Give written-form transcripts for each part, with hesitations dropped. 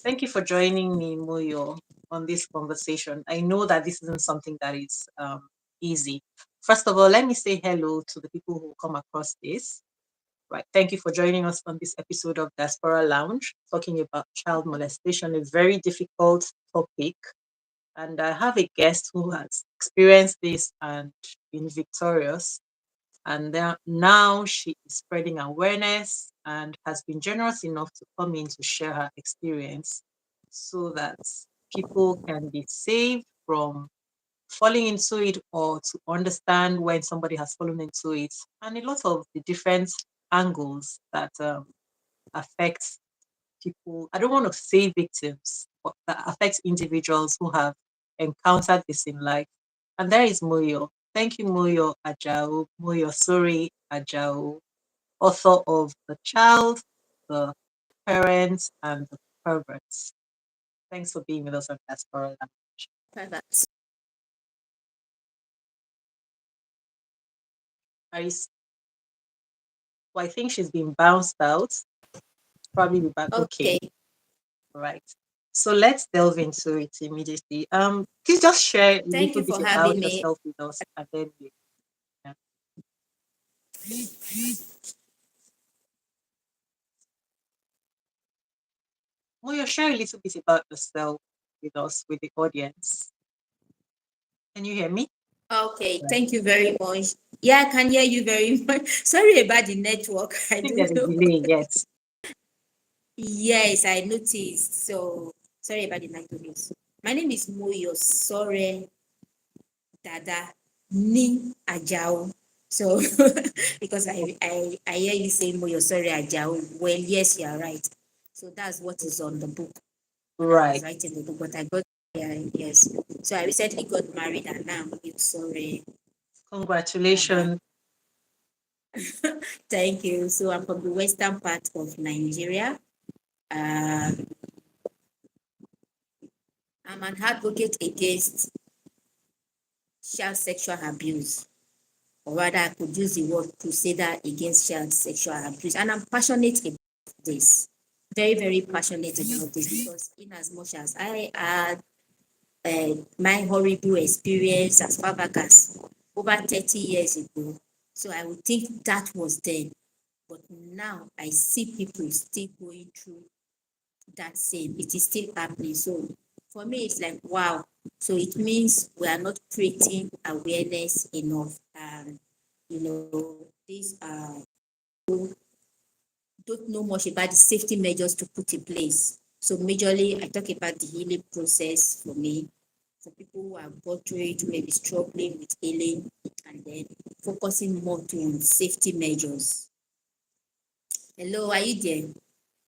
Thank you for joining me, Moyo, on this conversation. I know that this isn't something that is easy. First of all, let me say hello to the people who come across this. Right. Thank you for joining us on this episode of Diaspora Lounge, talking about child molestation, a very difficult topic. And I have a guest who has experienced this and been victorious. And now she is spreading awareness and has been generous enough to come in to share her experience so that people can be saved from falling into it or to understand when somebody has fallen into it and a lot of the different angles that affect people. I don't want to say victims, but that affects individuals who have encountered this in life. And there is Moyo. Thank you, Moyo Ajao, Moyosore Ajao, author of The Child, The Parent, and The Perverts. Thanks for being with us on Diaspora Lounge. Perfect. I, s- well, I think she's been bounced out. Probably be back. Okay, Okay. all right. So let's delve into it immediately. Please just share a Thank little you bit for about having me. yourself with us, and then we. Yeah. Moyo, share a little bit about yourself with us, with the audience. Can you hear me? Okay. Right. Thank you very much. Yeah, I can hear you very much. Sorry about the network. I I think there's don't a know. delay. Yes. Yes, I noticed. So sorry about the network. My name is Moyosore Dada Ni Ajao. So because I hear you say Moyosore Ajao. Well, yes, you're right. So that's what is on the book when I was Right. writing the book. But I got, yeah, yes. So I recently got married and now I'm sorry. Dada. Congratulations. Thank you. So I'm from the western part of Nigeria. Uh, I'm an advocate against child sexual abuse, or rather, I could use the word crusader against child sexual abuse. And I'm passionate about this, very, very passionate about this because, in as much as I had my horrible experience as far back as over 30 years ago, so I would think that was then. But now I see people still going through that same. It is still happening. So for me, it's like, wow. So it means we are not creating awareness enough. And, these don't know much about the safety measures to put in place. So majorly, I talk about the healing process for me, for people who are going through it, who may be struggling with healing, and then focusing more on safety measures. Hello, are you there?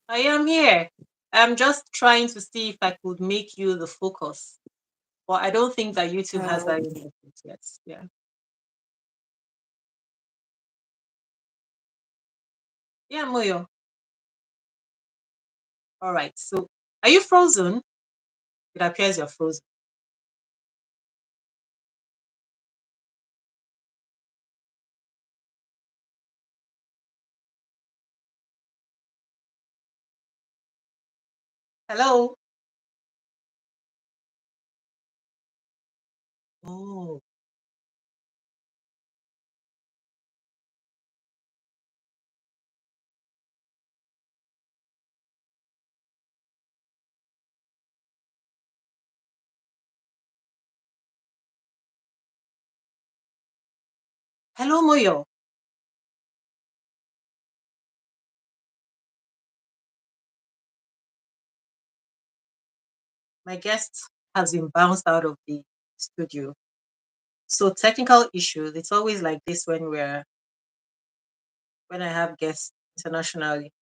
I am here. I'm just trying to see if I could make you the focus. But I don't think that YouTube has that Okay. input yet. Yeah. Yeah, Moyo. All right. So are you frozen? It appears you're frozen. Hello? Oh. Hello, Moyo. My guest has been bounced out of the studio. So technical issues, it's always like this when I have guests internationally.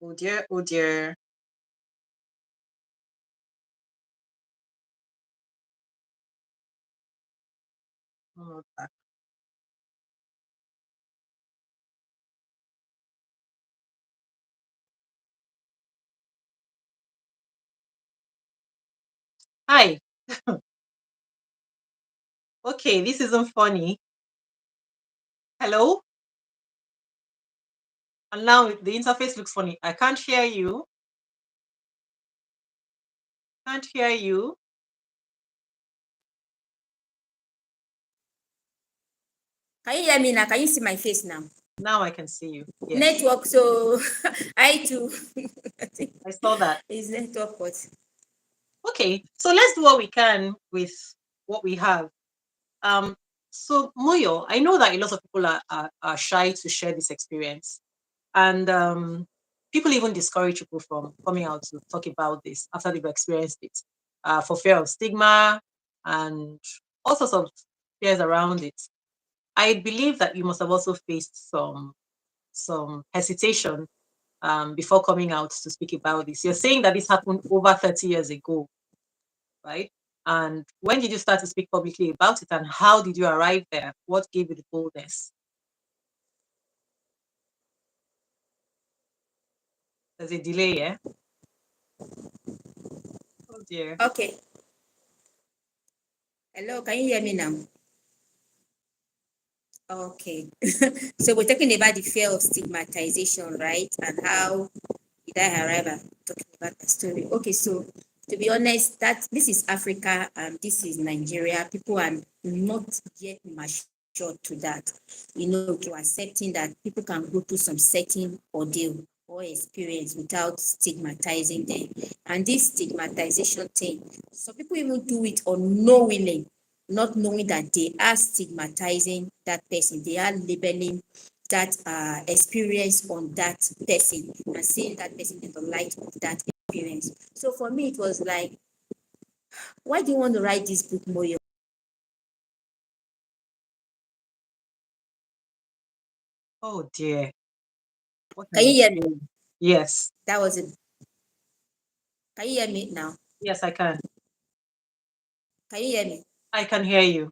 Oh dear, oh dear. Oh, back. Hi. Okay, this isn't funny. Hello? And now the interface looks funny. I can't hear you. Can't hear you. Can you hear me now? Can you see my face now? Now I can see you. Yes, Network, so I too. I think I saw that. it's network, but Okay, so let's do what we can with what we have. Um, so Moyo, I know that a lot of people are shy to share this experience, and people even discourage people from coming out to talk about this after they've experienced it, for fear of stigma and all sorts of fears around it. I believe that you must have also faced some hesitation before coming out to speak about this. You're saying that this happened over 30 years ago, right? And when did you start to speak publicly about it, and how did you arrive there? What gave you the boldness? There's a delay, yeah? Oh dear. okay. Hello, can you hear me now? Okay. So we're talking about the fear of stigmatization, right? And how did I arrive at talking about the story? Okay, so to be honest, that this is Africa and this is Nigeria. People are not yet matured to that, to accepting that people can go through some certain ordeal or experience without stigmatizing them. And this stigmatization thing, some people even do it unknowingly, not knowing that they are stigmatizing that person. They are labeling that experience on that person and seeing that person in the light of that experience. So for me, it was like, why do you want to write this book, Moyo? Oh dear. What Can an you hear me? experience. Yes. That was it. Can you hear me now? Yes, I can. Can you hear me? I can hear you.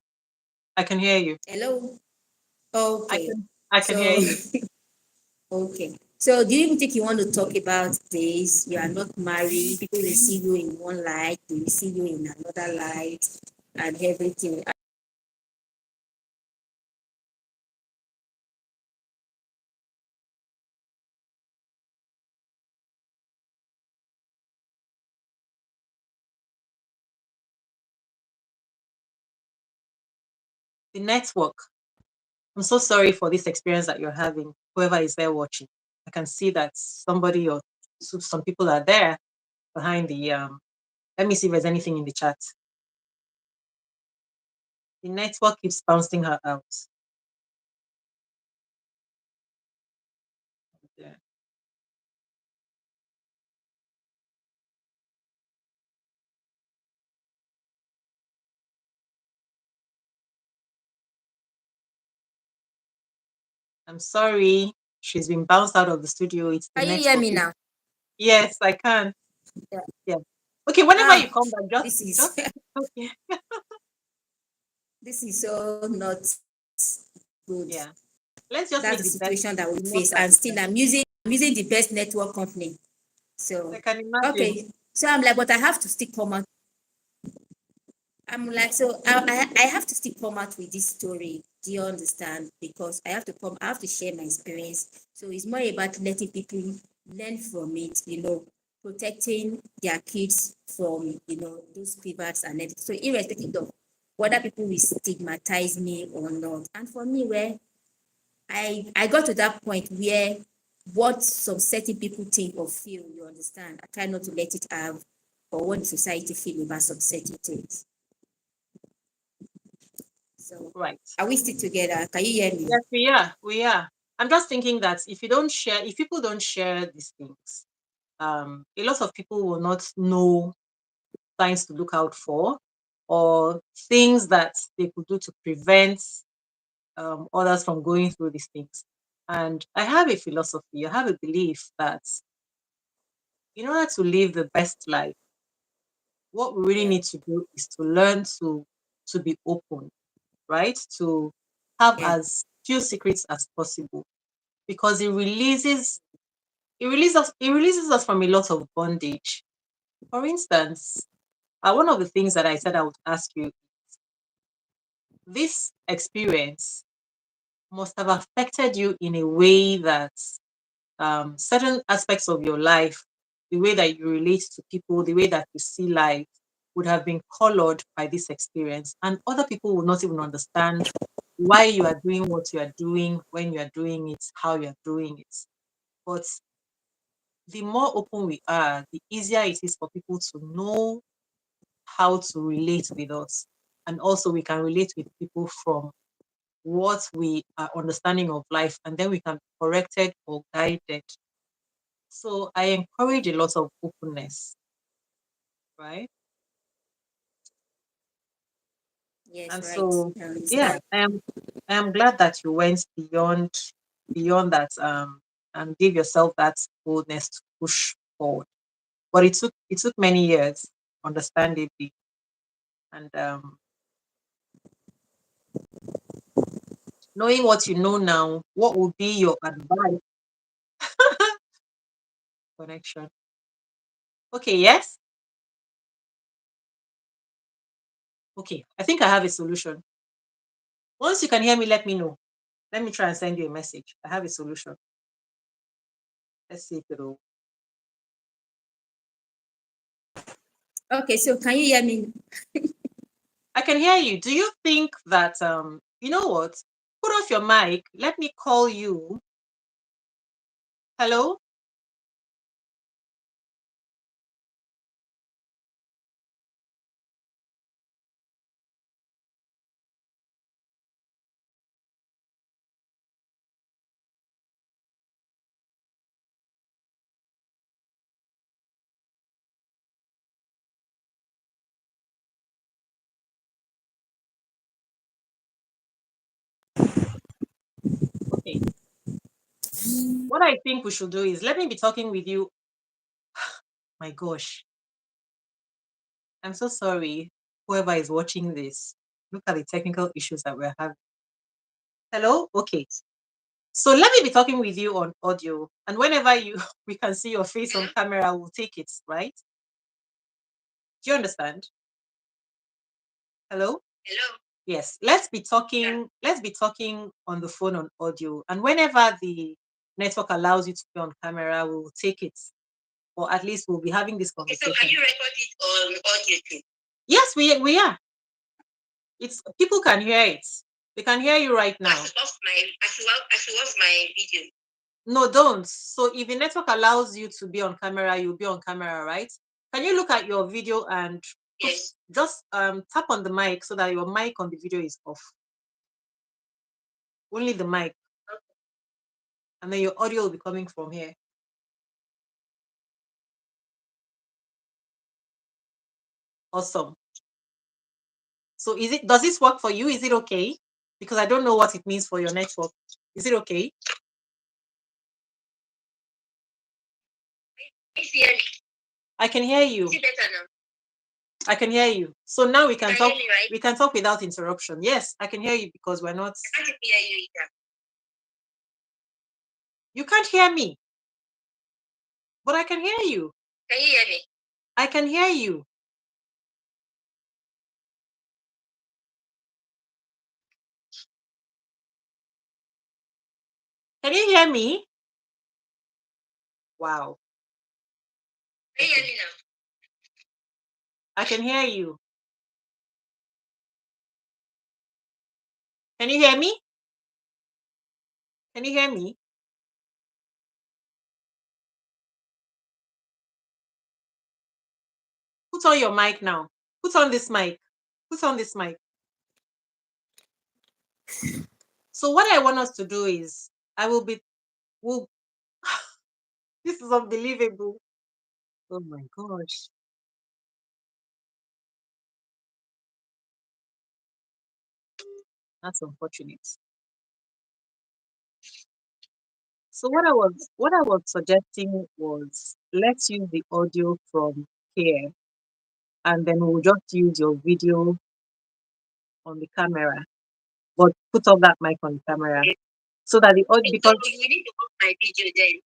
I can hear you. Hello? I Okay. can I can hear So, you. okay. So, do you even think you want to talk about this? You are not married. People will see you in one light, they will see you in another light, and everything. The network. I'm so sorry for this experience that you're having, whoever is there watching. I can see that somebody or some people are there behind the let me see if there's anything in the chat. The network keeps bouncing her out. Yeah. I'm sorry. She's been bounced out of the studio. It's the Can you hear network. me now? Yes, I can. Yeah. Yeah. Okay, whenever Ah, you come back, this is just okay. this is so not good. Yeah. Let's just That's make the the best situation that we the most face, that and we still can. I'm using the best network company. I So can imagine. okay, so I'm like, but I have to still come out. I'm like, so I have to still come out with this story. Do you understand? Because I have to share my experience. So it's more about letting people learn from it, protecting their kids from, those pivots and everything. So irrespective of whether people will stigmatize me or not. And for me, where I got to that point where what some certain people think or feel, you understand, I try not to let it have, or what the society feel about some certain things. So Right. are we still together? Can you hear me? Yes, we are. We are. I'm just thinking that if people don't share these things, a lot of people will not know signs to look out for or things that they could do to prevent others from going through these things. And I have a philosophy, I have a belief that in order to live the best life, what we really Yeah, need to do is to learn to be open, right? To have yeah, as few secrets as possible because it releases us from a lot of bondage. For instance, one of the things that I said I would ask you, this experience must have affected you in a way that certain aspects of your life, the way that you relate to people, the way that you see life, would have been colored by this experience. And other people will not even understand why you are doing what you are doing, when you are doing it, how you are doing it. But the more open we are, the easier it is for people to know how to relate with us. And also, we can relate with people from what we are understanding of life, and then we can be corrected or guided. So I encourage a lot of openness, right? Yes, And right. so, I yeah, understand. I am glad that you went beyond that, and give yourself that boldness to push forward. But it took many years, understandably. And knowing what you know now, what would be your advice? Connection. Okay, yes. Okay, I think I have a solution. Once you can hear me, let me know. Let me try and send you a message. I have a solution. Let's see if it'll. Okay, so can you hear me? I can hear you. Do you think that you know what? Put off your mic. Let me call you. Hello? Okay. What I think we should do is let me be talking with you. My gosh. I'm so sorry. Whoever is watching this. Look at the technical issues that we're having. Hello? Okay. So let me be talking with you on audio. And whenever you we can see your face on camera, we'll take it, right? Do you understand? Hello? Hello. Yes. Let's be talking on the phone on audio. And whenever the network allows you to be on camera, we'll take it. Or at least we'll be having this Okay, so conversation. can you record it on audio too? Yes, we are. It's people can hear it. They can hear you right now. I should off my video. No, don't. So if the network allows you to be on camera, you'll be on camera, right? Can you look at your video and Yes. just tap on the mic so that your mic on the video is off? Only the mic, and then your audio will be coming from here. Awesome. So does this work for you? Is it okay? Because I don't know what it means for your network. Is it okay? Can you hear me? I can hear you. Is it better now? I can hear you. So now we can Can you talk. hear me, right? We can talk without interruption. Yes, I can hear you because we're not. I can't hear you either. You can't hear me, but I can hear you. Can you hear me? I can hear you. Can you hear me? Wow. Can you hear me now? I can hear you. Can you hear me? Can you hear me? Put on your mic now. Put on this mic. Put on this mic. So what I want us to do is I will be will this is unbelievable. Oh my gosh. That's unfortunate. So what I was suggesting was let's use the audio from here and then we'll just use your video on the camera. But put up that mic on the camera so that the audio So because we need to off my video then.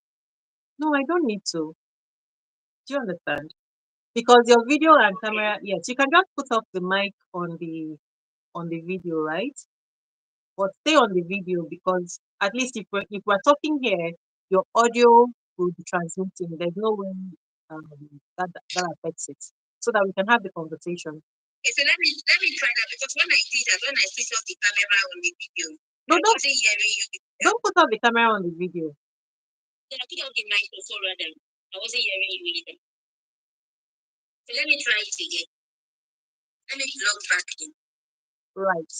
no, I don't need to. Do you understand? Because your video and Okay. camera, yes, you can just put up the mic on the video, right? But stay on the video because at least if we're talking here, your audio will be transmitting. There's no way that affects it. So that we can have the conversation. Okay, so let me try that, because when I did that, when I switched off the camera on the video, No, I wasn't hearing you. don't put off the camera on the video. Yeah, I put off the microphone rather. I wasn't hearing you either. So let me try it again. Let me log back in. Right.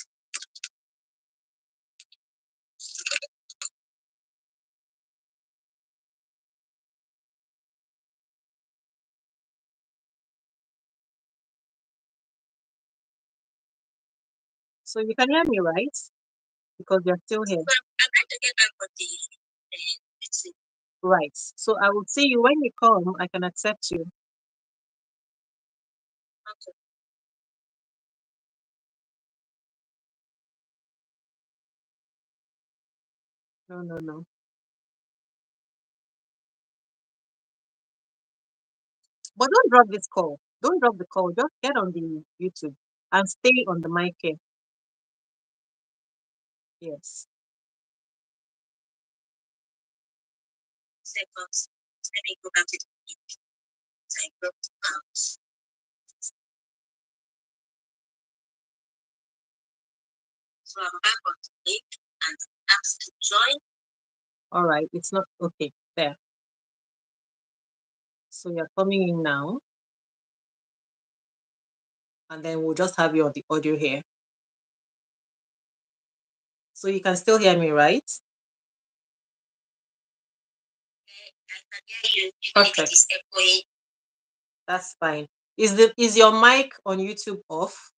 So you can hear me, right? Because you're still here. So I'm trying to get back on the YouTube. Right. So I will see you when you come. I can accept you. Okay. No. But don't drop this call. Don't drop the call. Just get on the YouTube and stay on the mic here. Yes. Seconds. Let me go back to the video. I broke out. So I'm back on the link and ask to join. All right. It's not okay. There. So you're coming in now. And then we'll just have you on the audio here. So you can still hear me, right? I can hear you. Perfect. That's fine. Is your mic on YouTube off?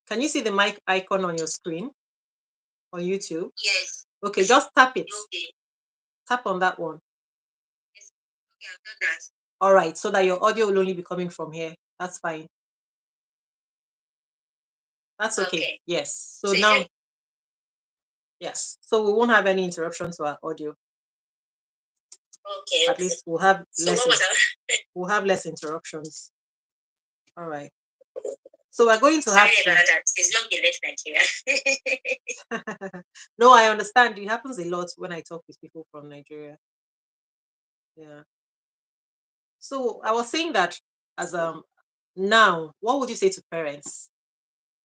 Can you see the mic icon on your screen on YouTube? Yes. Okay, just tap it. Okay. Tap on that one. Yes. Okay, I've done that. All right, so that your audio will only be coming from here. That's fine. That's okay. Yes. So now, yes. So we won't have any interruption to our audio. Okay. At least we'll have So what was that? we'll have less interruptions. All right. So we're going to Sorry have about that. It's not left Nigeria. No, I understand. It happens a lot when I talk with people from Nigeria. Yeah. So I was saying that as now, what would you say to parents?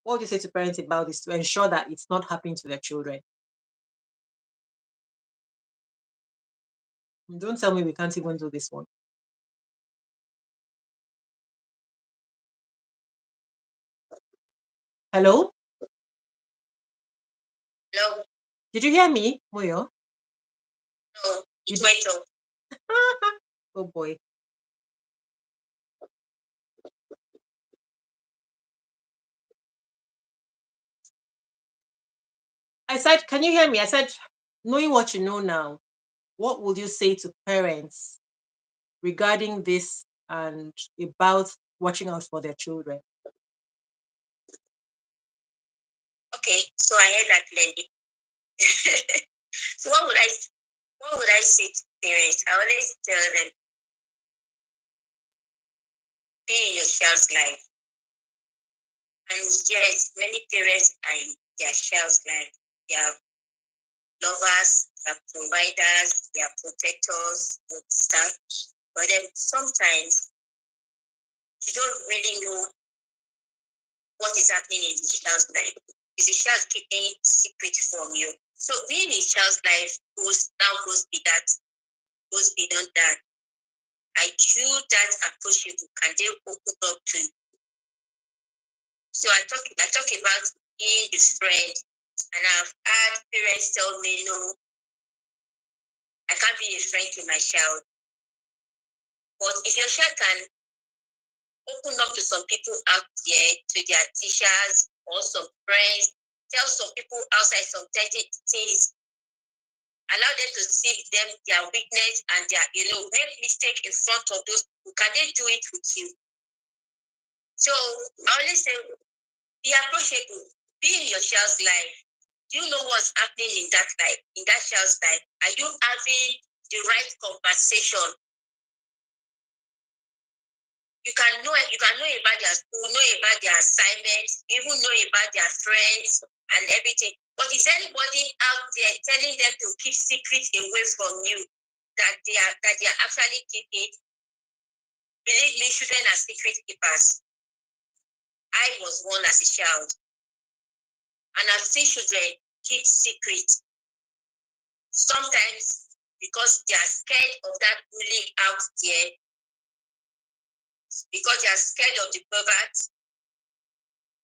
What would you say to parents about this to ensure that it's not happening to their children? Don't tell me we can't even do this one. Hello? Hello? Did you hear me, Moyo? No, it went off. Oh boy. I said, can you hear me? I said, knowing what you know now, what would you say to parents regarding this and about watching out for their children? Okay, so I heard that clearly. So what would I say to parents? I always tell them, be in your child's life. And yes, many parents are in their child's life. They are lovers, they are providers, they are protectors, and stuff. But then sometimes you don't really know what is happening in the child's life. Is the child keeping secret from you? So being in child's life goes beyond that. I do that approachable. Can they open up to you? So I talk about being the friend, and I've had parents tell me, no, I can't be a friend to my child. But if your child can open up to some people out there, to their teachers or some friends, tell some people outside some things, allow them to see their weakness and their, make mistake in front of those people. Can they do it with you? So I always say, be approachable, be in your child's life. Do you know what's happening in that life, in that child's life? Are you having the right conversation? You can know about their school, know about their assignments, even know about their friends and everything. But is anybody out there telling them to keep secrets away from you? that they are actually keeping. Believe me, children are secret keepers. I was one as a child, and I've seen children keep secrets. Sometimes because they are scared of that bullying out there, because they are scared of the pervert,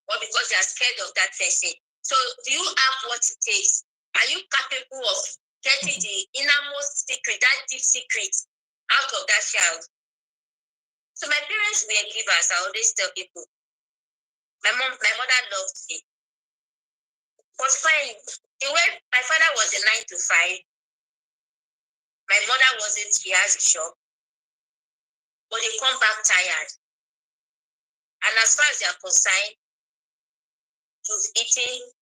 or because they are scared of that person. So, do you have what it takes? Are you capable of getting the innermost secret, that deep secret, out of that child? So, my parents were givers. I always tell people. My mother loved me. But fine, the way my father was a 9 to 5, my mother wasn't. She has a shop, but they come back tired. And as far as they are concerned, you've eaten,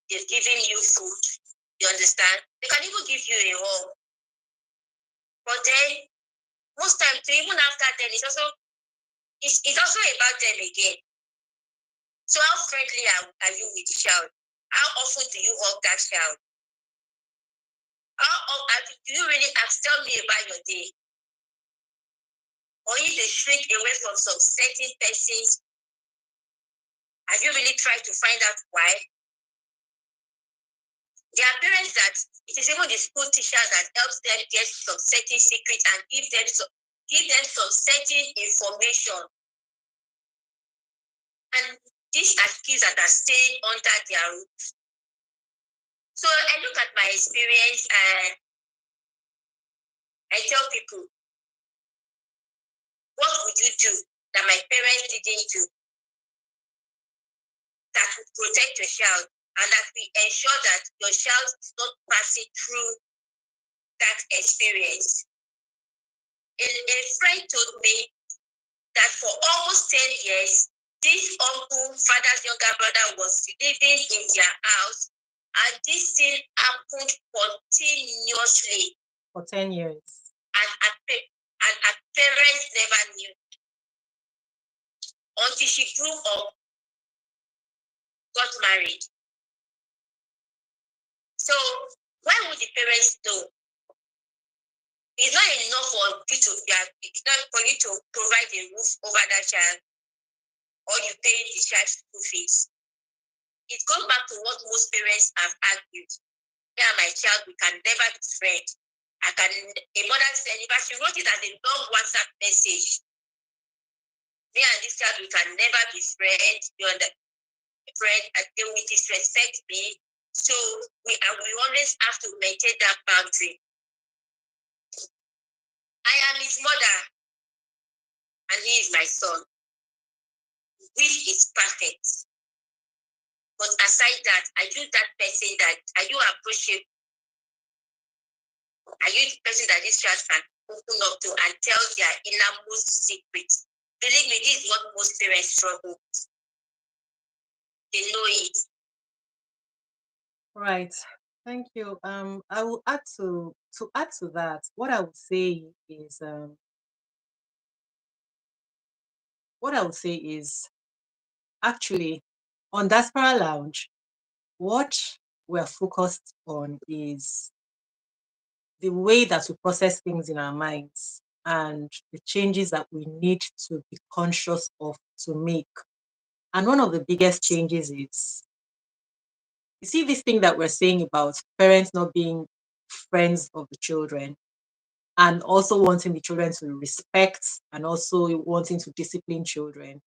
they've given you food. You understand? They can even give you a hug. But then, most times, even after then, it's also about them again. So how friendly are you with the child? How often do you hug that child? Do you really ask, tell me about your day? Or if they shrink away from some certain persons, have you really tried to find out why? There are parents that it is even the school teachers that helps them get some certain secrets and give them some certain information. And these are skills that are staying under their roof. So I look at my experience and I tell people, what would you do that my parents didn't do that would protect your child and that will ensure that your child is not passing through that experience? A friend told me that for almost 10 years, this uncle, father's younger brother, was living in their house, and this thing happened continuously. For 10 years. And her parents never knew until she grew up, got married. So why would the parents know? It's not enough for you to it's not for you to provide a roof over that child, or you pay the child's school fees. It goes back to what most parents have argued. Me and my child, we can never be friends. A mother said, if she wrote it as a long WhatsApp message, me and this child, we can never be friends. You understand? Friend, and they will disrespect me. So we always have to maintain that boundary. I am his mother, and he is my son, which is perfect. But aside that, are you that person that, are you approachable? Are you the person that this child can open up to and tell their innermost secrets? Believe me, this is what most parents struggle with. They know it. Right. Thank you. I will add to that. What I would say is actually on Diaspora Lounge, what we're focused on is the way that we process things in our minds and the changes that we need to be conscious of to make. And one of the biggest changes is, you see, this thing that we're saying about parents not being friends of the children and also wanting the children to respect and also wanting to discipline children.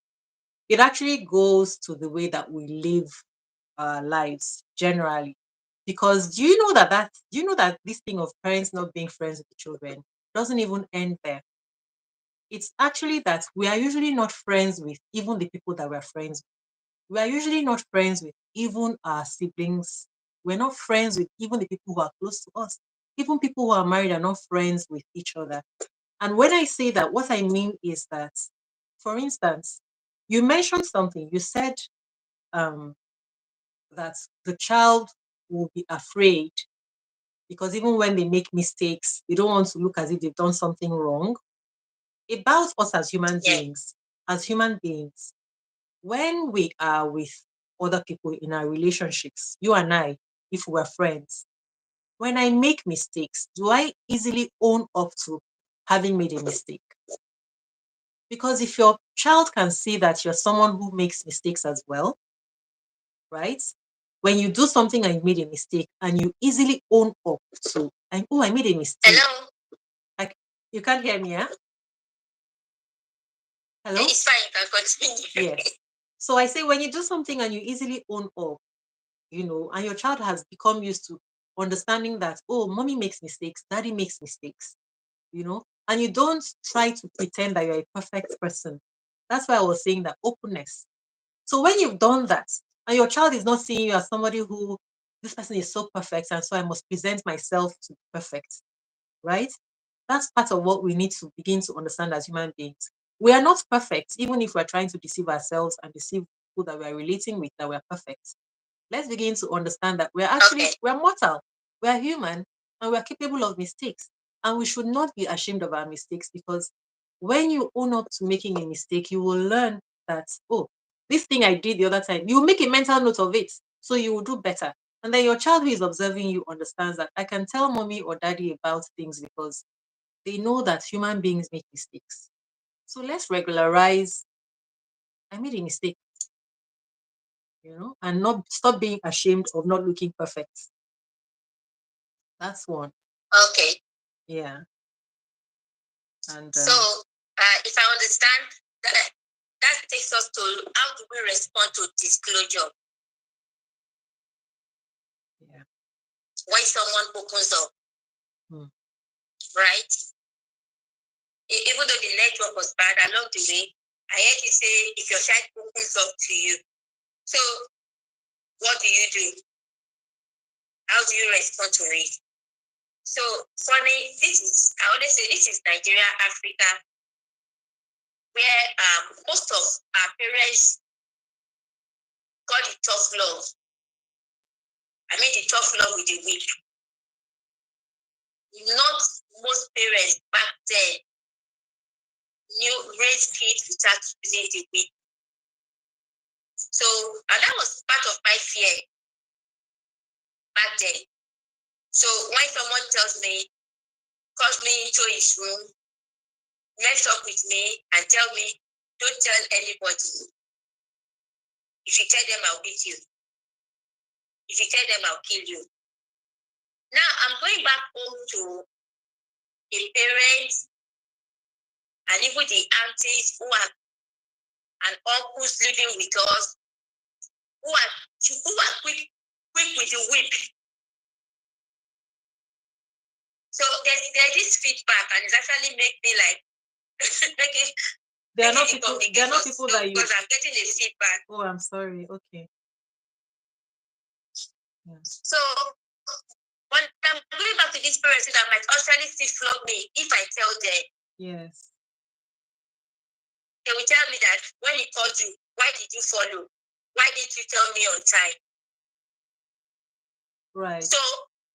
It actually goes to the way that we live our lives generally. Because do you know that this thing of parents not being friends with the children doesn't even end there? It's actually that we are usually not friends with even the people that we're friends with. We are usually not friends with even our siblings. We're not friends with even the people who are close to us. Even people who are married are not friends with each other. And when I say that, what I mean is that, for instance, you mentioned something. You said um, that the child will be afraid because even when they make mistakes, they don't want to look as if they've done something wrong. About us as human Yeah. beings, when we are with other people in our relationships, you and I, if we're friends, when I make mistakes, do I easily own up to having made a mistake? Because if your child can see that you're someone who makes mistakes as well, right? When you do something and you made a mistake and you easily own up to, and oh, I made a mistake. Hello? Like, you can't hear me, huh? Hello? It's fine, you can continue. Yes. So I say when you do something and you easily own up, and your child has become used to understanding that, oh, mommy makes mistakes, daddy makes mistakes, and you don't try to pretend that you're a perfect person. That's why I was saying that openness. So when you've done that, and your child is not seeing you as somebody who, this person is so perfect, and so I must present myself to be perfect, right? That's part of what we need to begin to understand as human beings. We are not perfect, even if we're trying to deceive ourselves and deceive people that we're relating with, that we're perfect. Let's begin to understand that we're mortal, we're human, and we're capable of mistakes. And we should not be ashamed of our mistakes, because when you own up to making a mistake, you will learn that, oh, this thing I did the other time, you make a mental note of it, so you will do better. And then your child who is observing you understands that I can tell mommy or daddy about things because they know that human beings make mistakes. So let's regularize, I made a mistake, and not stop being ashamed of not looking perfect. That's one. Okay. Yeah. And So, if I understand, that takes us to how do we respond to disclosure? Yeah. When someone opens up, right? Even though the network was bad along the way, I heard you say if your child opens up to you, so what do you do? How do you respond to it? So for me, I always say this is Nigeria, Africa, where most of our parents call it tough love. I mean the tough love with the weak. Not most parents back then raised kids without using the weak. So, and that was part of my fear back then. So when someone calls me into his room, mess up with me and tell me, don't tell anybody. If you tell them, I'll beat you. If you tell them, I'll kill you. Now I'm going back home to the parents and even the aunties who are and uncles living with us, who are quick with the whip. So there's this feedback, and it's actually make me like they're not people that you, because I'm getting a feedback. Oh, I'm sorry. Okay. Yeah. So when I'm going back to these parents that might actually still flog me if I tell them. Yes. They will tell me that when he called you, why did you follow? Why didn't you tell me on time? Right. So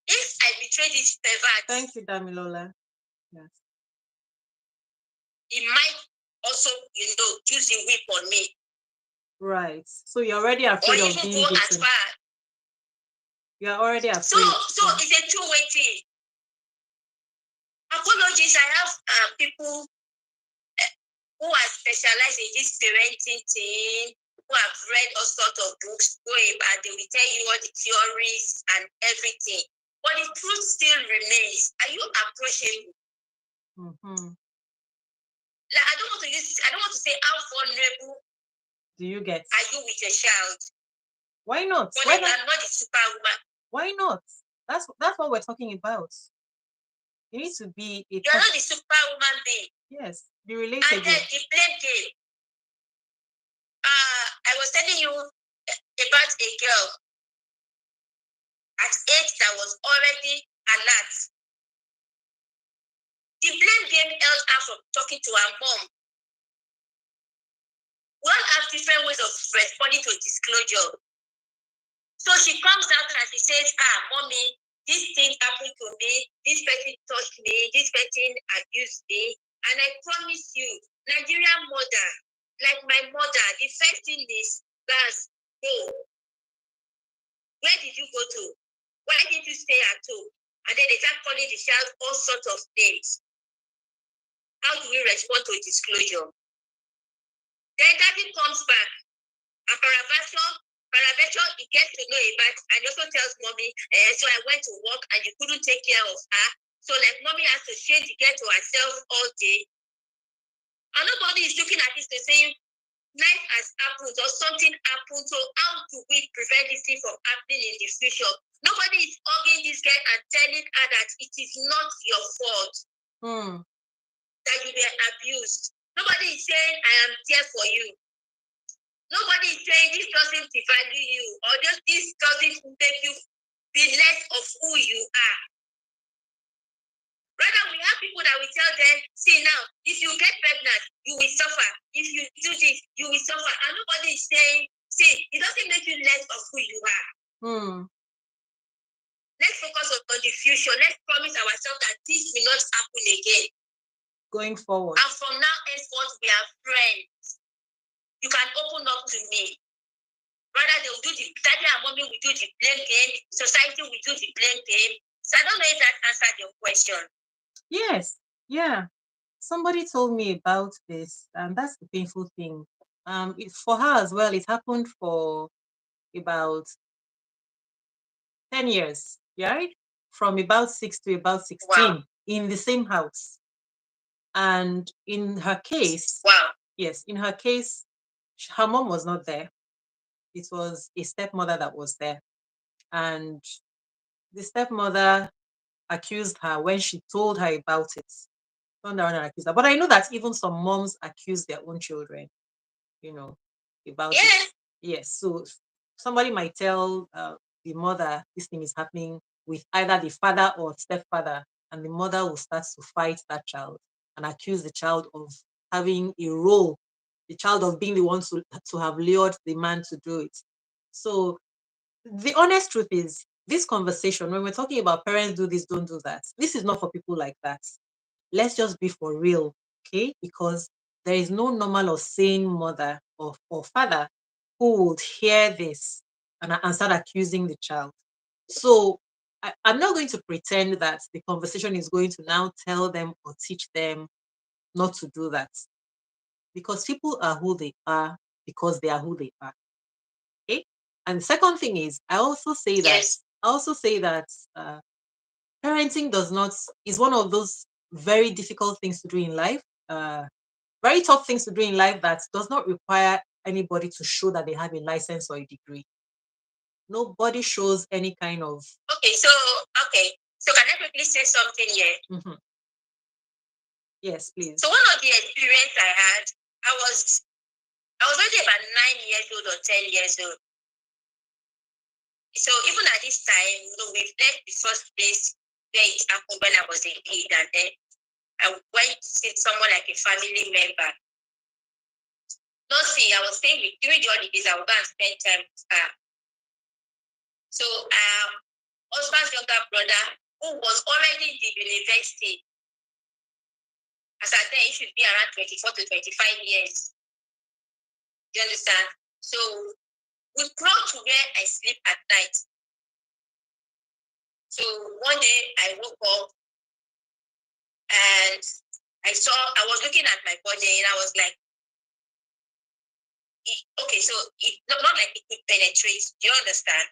if I betray this pervert, thank you, Damilola. Yes. He might also, use the whip on me. Right. So you're already afraid of being beaten. As far. You're already afraid. So it's a two-way thing. Apologies, I have people who are specialized in this parenting thing, who have read all sorts of books, and they will tell you all the theories and everything. But the truth still remains. Are you approachable? Mm-hmm. Like, I don't want to say how vulnerable do you get? Are you with your child? Why not? But I'm not the superwoman. Why not? That's what we're talking about. You need to be a. You're not the superwoman being. Yes, be relatable. And then the blame game. I was telling you about a girl at 8 that was already alert. The blame game held her from talking to her mom. We all have different ways of responding to disclosure. So she comes out and she says, mommy, this thing happened to me, this person touched me, this person abused me. And I promise you, Nigerian mother, like my mother, the first thing is, that's, hey, where did you go to? Why didn't you stay at home? And then they start calling the child all sorts of names. How do we respond to disclosure? Then daddy comes back and Paraventure, he gets to know about and he also tells mommy, so I went to work and you couldn't take care of her. So like mommy has to change the girl to herself all day. And nobody is looking at this to say life has happened or something happened. So how do we prevent this thing from happening in the future? Nobody is hugging this girl and telling her that it is not your fault that you were abused. Nobody is saying I am there for you. Nobody is saying this doesn't devalue you or this doesn't make you be less of who you are. Rather, we have people that will tell them, see now, if you get pregnant, you will suffer. If you do this, you will suffer. And nobody is saying, see, it doesn't make you less of who you are. Let's focus on the future. Let's promise ourselves that this will not happen again. Going forward. And from now henceforth, we are friends. You can open up to me. Rather, they will do the daddy and mommy will do the blame game. Society will do the blame game. So I don't know if that answered your question. Yes. Yeah. Somebody told me about this, and that's the painful thing. For her as well, it happened for about 10 years, right? From about 6 to about 16 in the same house. And in her case, yes, in her case, her mom was not there. It was a stepmother that was there. And the stepmother accused her when she told her about it. Turned around and accused her. But I know that even some moms accuse their own children, about it. Yes. So somebody might tell the mother this thing is happening with either the father or stepfather, and the mother will start to fight that child and accuse the child of having a role, the child of being the one to have lured the man to do it. So the honest truth is, this conversation, when we're talking about parents do this, don't do that, this is not for people like that. Let's just be for real, okay? Because there is no normal or sane mother or father who would hear this and start accusing the child. So I'm not going to pretend that the conversation is going to now tell them or teach them not to do that. Because people are who they are because they are who they are. Okay? And the second thing is, I also say that parenting is one of those very difficult things to do in life, very tough things to do in life that does not require anybody to show that they have a license or a degree. Nobody shows any kind of. Okay, so can I quickly say something here? Mm-hmm. Yes, please. So one of the experience I had, I was already about 9 years old or 10 years old. So even at this time, we've left the first place where it happened when I was a kid, and then I went to see someone like a family member. No, see, I was staying with during the holidays, I would go and spend time with her. So husband's younger brother, who was already in the university, as at then, he should be around 24 to 25 years. You understand? So we crawled to where I sleep at night. So one day I woke up and I was looking at my body and I was like, okay, so it not like it could penetrate. Do you understand?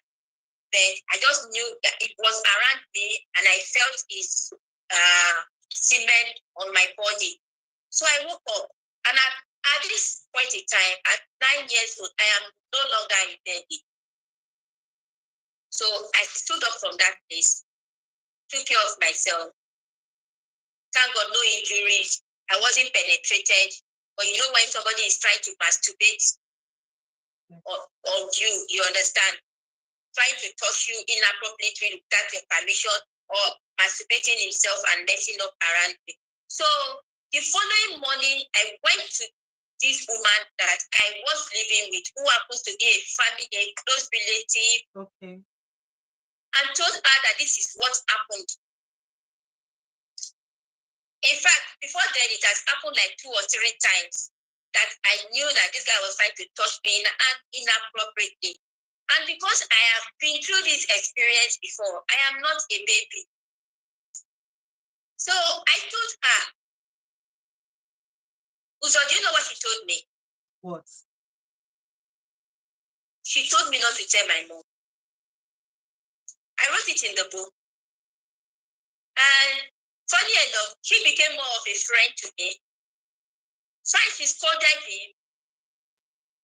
Then I just knew that it was around me and I felt his semen on my body. So I woke up and at this point in time, at 9 years old, I am no longer a baby. So I stood up from that place, took care of myself. Thank God, no injuries. I wasn't penetrated. But you know when somebody is trying to masturbate on you understand? Trying to touch you inappropriately without your permission or masturbating himself and messing up around me. So the following morning, I went to this woman that I was living with, who happens to be a close relative. Okay. And told her that this is what happened. In fact, before then, it has happened like 2 or 3 times that I knew that this guy was trying to touch me inappropriately. And because I have been through this experience before, I am not a baby. So I told her, Uzo, do you know what she told me? What? She told me not to tell my mom. I wrote it in the book. And funny enough, she became more of a friend to me. So she scolded him.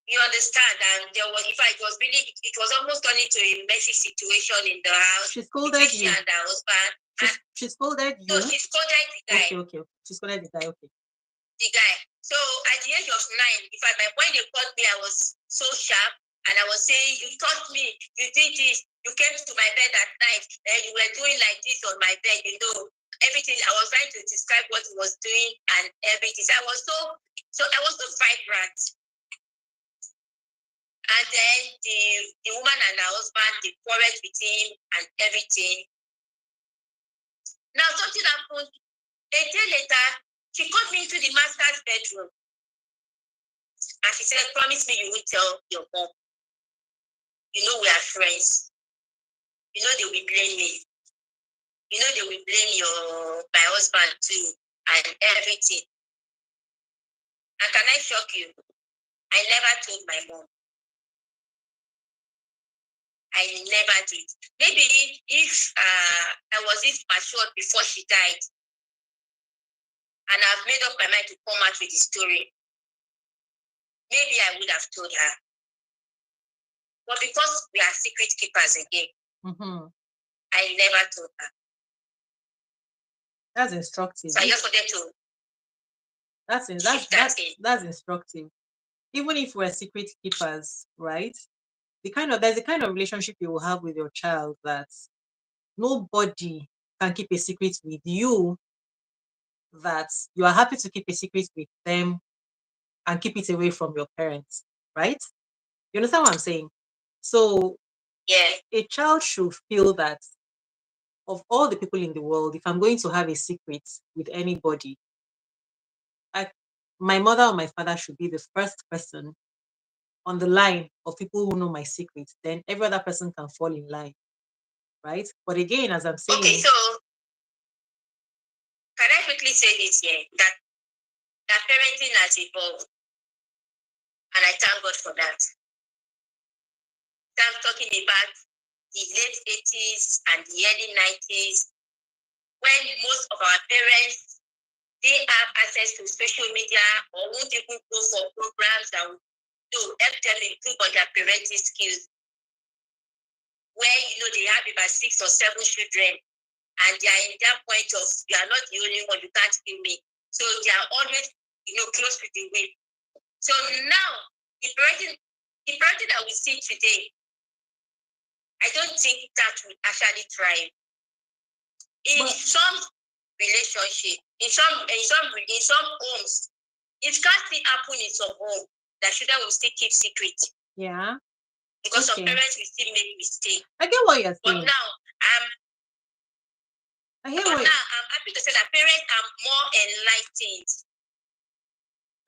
You understand? And there was, in fact, it was almost turning to a messy situation in the house. She scolded she you. and her husband. She scolded you. No, she scolded the guy. Okay. She scolded the guy. Okay. The guy. So at the age of 9, in fact, when they called me, I was so sharp, and I was saying, "You taught me. You did this. You came to my bed at night, and you were doing like this on my bed. You know everything." I was trying to describe what he was doing and everything. So I was so vibrant. And then the woman and her husband, they quarreled with him and everything. Now something happened. A day later, she called me into the master's bedroom. And she said, "Promise me you will tell your mom. You know we are friends. You know they will blame me. You know they will blame my husband too and everything." And can I shock you? I never told my mom. I never did. Maybe if I was this matured before she died, and I've made up my mind to come out with the story, maybe I would have told her. But because we are secret keepers again, I never told her. That's instructive. So I just wanted to. That's instructive. Even if we're secret keepers, right? There's a kind of relationship you will have with your child that nobody can keep a secret with you, that you are happy to keep a secret with them and keep it away from your parents, right? You understand what I'm saying? So yeah, a child should feel that of all the people in the world, if I'm going to have a secret with anybody, my mother or my father should be the first person on the line of people who know my secret. Then every other person can fall in line, right? But again, as I'm saying, okay, so can I quickly say this here, that parenting has evolved, and I thank God for that. I'm talking about the late 80s and the early 90s, when most of our parents, they have access to social media or won't even go for programs that will help them improve on their parenting skills, where they have about 6 or 7 children, and they are in that point of, you are not the only one, you can't kill me. So they are always close to the whip. So now the parenting that we see today, I don't think that will actually thrive. In some relationship, in some homes, it can't still happen in some home that children will still keep secret. Yeah. Because some parents will still make mistakes. I get what you're saying. But now I'm happy to say that parents are more enlightened.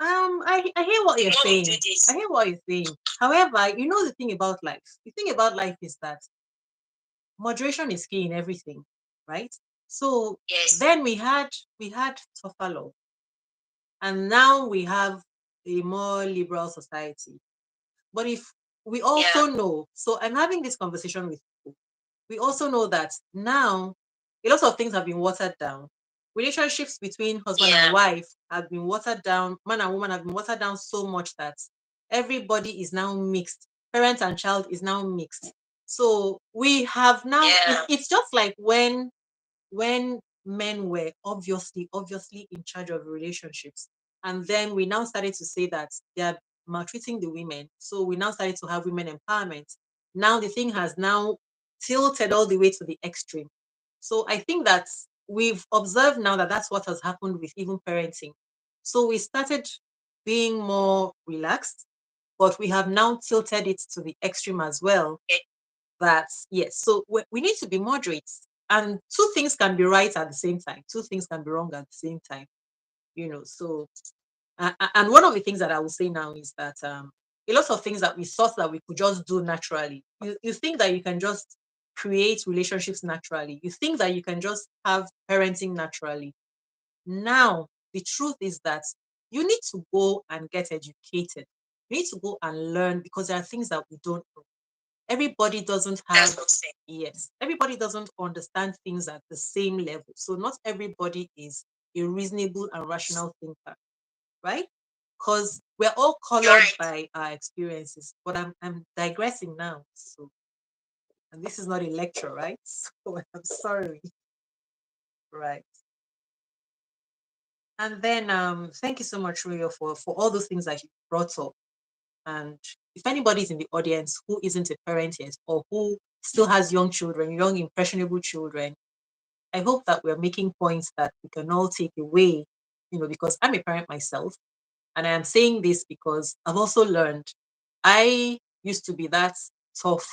I hear what you're saying. I hear what you're saying. However, the thing about life. The thing about life is that moderation is key in everything, right? So yes. Then we had tougher law, and now we have a more liberal society. But if we also know, so I'm having this conversation with people, we also know that now a lot of things have been watered down. Relationships between husband and wife have been watered down. Man and woman have been watered down so much that everybody is now mixed. Parent and child is now mixed. So we have now, it's just like when men were obviously in charge of relationships, and then we now started to say that they are maltreating the women, so we now started to have women empowerment. Now the thing has now tilted all the way to the extreme. So I think that we've observed now that that's what has happened with even parenting. So we started being more relaxed, but we have now tilted it to the extreme as well. That yes, so we need to be moderate, and two things can be right at the same time, two things can be wrong at the same time. So and one of the things that I will say now is that a lot of things that we thought that we could just do naturally, you think that you can just create relationships naturally, you think that you can just have parenting naturally, Now, the truth is that you need to go and get educated. You need to go and learn because there are things that we don't know. Everybody doesn't have, yes, everybody doesn't understand things at the same level. So not everybody is a reasonable and rational thinker, right? Because we're all colored by our experiences. But I'm digressing now. So, and this is not a lecture, right? So I'm sorry. Right. And then thank you so much, Rio, for all those things that you brought up. And if anybody's in the audience who isn't a parent yet or who still has young children, young impressionable children, I hope that we're making points that we can all take away, because I'm a parent myself. And I am saying this because I've also learned I used to be that tough,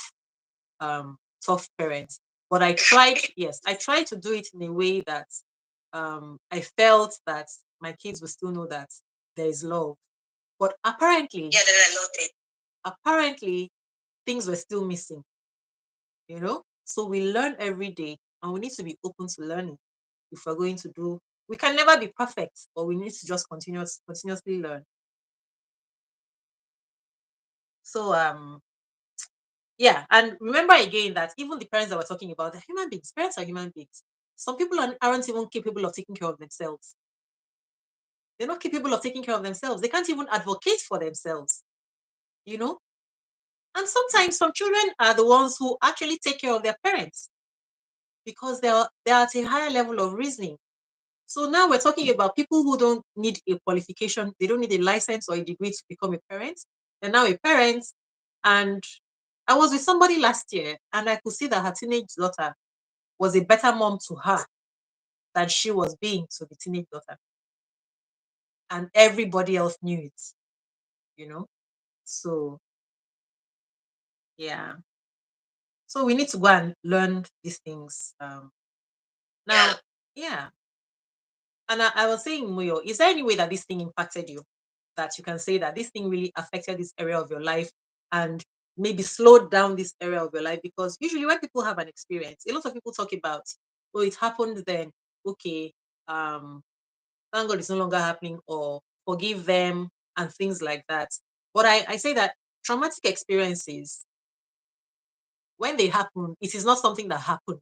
um, tough parent. But I tried, yes, I tried to do it in a way that I felt that my kids will still know that there is love. But apparently, yeah, then I loved it. Apparently, things were still missing. So we learn every day and we need to be open to learning if we're going to do. We can never be perfect, but we need to just continuously learn. So yeah, and remember again that even the parents that we're talking about, they're human beings. Parents are human beings. Some people aren't even capable of taking care of themselves. They're not capable of taking care of themselves. They can't even advocate for themselves, you know? And sometimes some children are the ones who actually take care of their parents because they're at a higher level of reasoning. So now we're talking about people who don't need a qualification, they don't need a license or a degree to become a parent. They're now a parent. And I was with somebody last year and I could see that her teenage daughter was a better mom to her than she was being to the teenage daughter. And everybody else knew it, you know? So, yeah. So we need to go and learn these things. Now, yeah. And I was saying, Muyo, is there any way that this thing impacted you? That you can say that this thing really affected this area of your life and maybe slowed down this area of your life? Because usually when people have an experience, a lot of people talk about, oh, it happened then. Okay, thank God it's no longer happening, or forgive them and things like that. But I say that traumatic experiences, when they happen, it is not something that happened.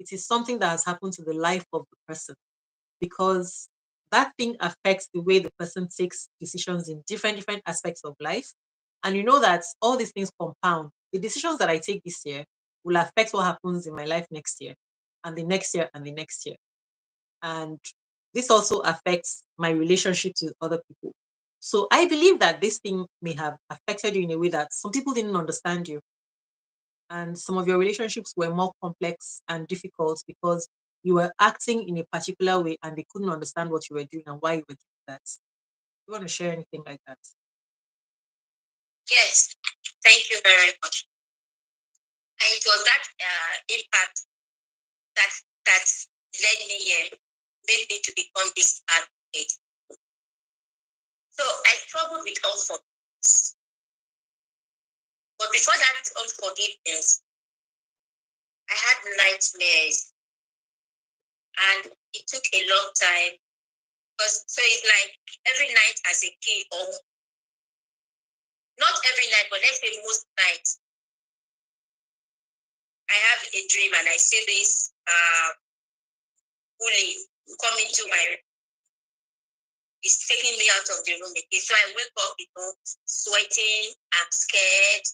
It is something that has happened to the life of the person because that thing affects the way the person takes decisions in different aspects of life. And you know that all these things compound. The decisions that I take this year will affect what happens in my life next year, and the next year, and the next year. And this also affects my relationship with other people. So I believe that this thing may have affected you in a way that some people didn't understand you, and some of your relationships were more complex and difficult because you were acting in a particular way and they couldn't understand what you were doing and why you were doing that. You want to share anything like that? Yes, thank you very much. And it was that impact that that led me here, made me to become this advocate. So I struggled with unforgiveness. But before that unforgiveness, I had nightmares. And it took a long time. Because so it's like every night as a kid, or not every night, but let's say most nights, I have a dream and I see this bully come into my room. It's taking me out of the room again. So I wake up, sweating, I'm scared,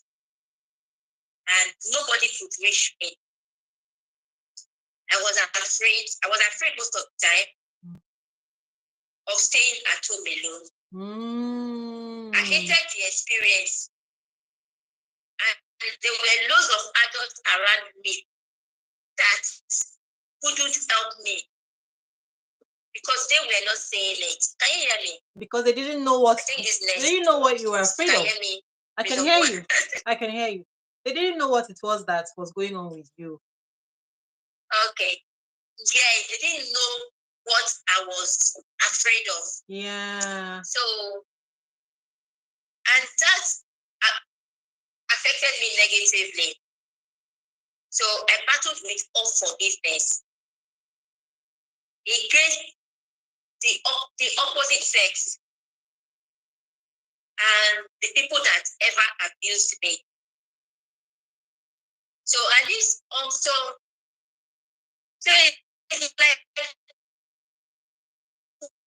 and nobody could reach me. I was afraid. I was afraid most of the time of staying at home alone. I hated the experience. And there were loads of adults around me that couldn't help me because they were not saying it. Can you hear me? Because they didn't know what. They didn't know what you were afraid of. Hear me? I can hear you. I can hear you. They didn't know what it was that was going on with you. Okay. Yeah, they didn't know what I was afraid of. Yeah. So, and that affected me negatively. So I battled with unforgiveness. Again, the opposite sex and the people that ever abused me. So at least also, so it's like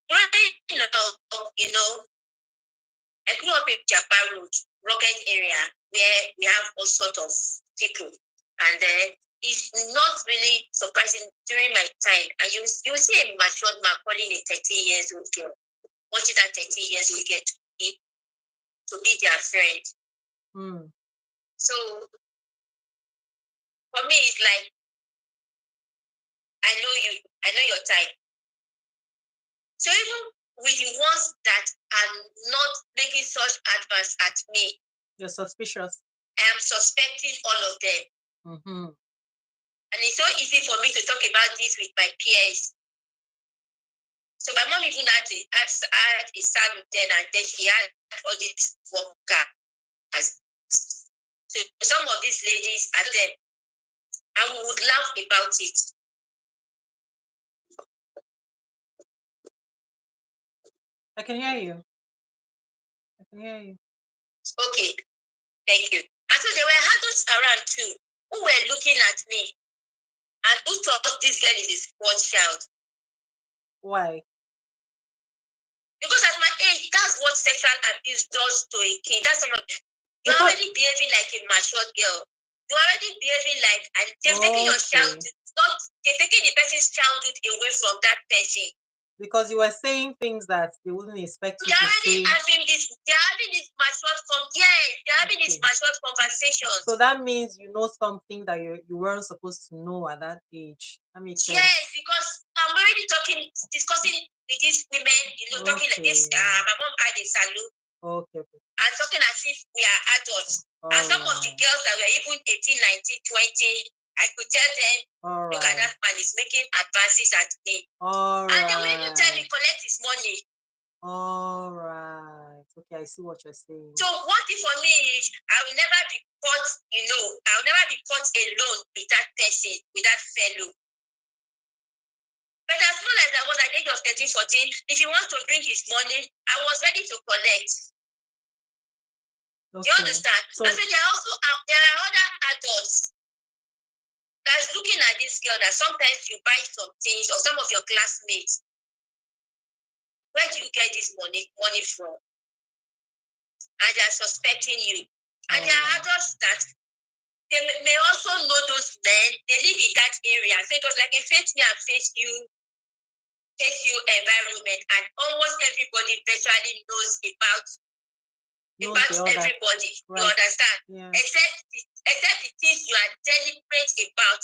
growing up, I grew up in Japan Road, rugged area, where we have all sorts of people. And then it's not really surprising during my time. And you see a matured man calling a 13 years old girl, watching that 13 years old girl to be their friend. Mm. So for me, it's like, I know you, I know your type. So even with the ones that are not making such advance at me, you're suspicious. I am suspecting all of them. Mm-hmm. And it's so easy for me to talk about this with my peers. So my mom even had a son then, and then she had all these workers. So some of these ladies, I told them, and we would laugh about it. I can hear you. I can hear you. Okay, thank you. And so there were adults around too who were looking at me and who thought this girl is a spoiled child. Why? Because at my age, that's what sexual abuse does to a kid. That's not. You're already behaving like a matured girl. You're already behaving like, and they're taking your child, they're taking the person's childhood away from that person. Because you were saying things that they wouldn't expect you to say. They're having this matured they're having this matured conversations. So that means you know something that you weren't supposed to know at that age. That makes sense. Yes, because I'm already discussing with these women, talking like this. My mom had a salon. Okay. And talking as if we are adults. And some of the girls that were even 18, 19, 20, I could tell them, look at that man, he's making advances at me. And they will even tell me, collect his money. All right. Okay, I see what you're saying. So what if for me is, I will never be caught, I will never be caught alone with that person, with that fellow. But as soon as I was at the age of 13, 14, if he wants to bring his money, I was ready to collect. Okay. You understand? So, but there are other adults that's looking at this girl that sometimes you buy some things, or some of your classmates. Where do you get this money from? And they're suspecting you. And there are adults that they may also know those men. They live in that area. So it was like a face me and face you environment. And almost everybody virtually knows about everybody. Right. You understand? Yeah. Except the things you are deliberate about.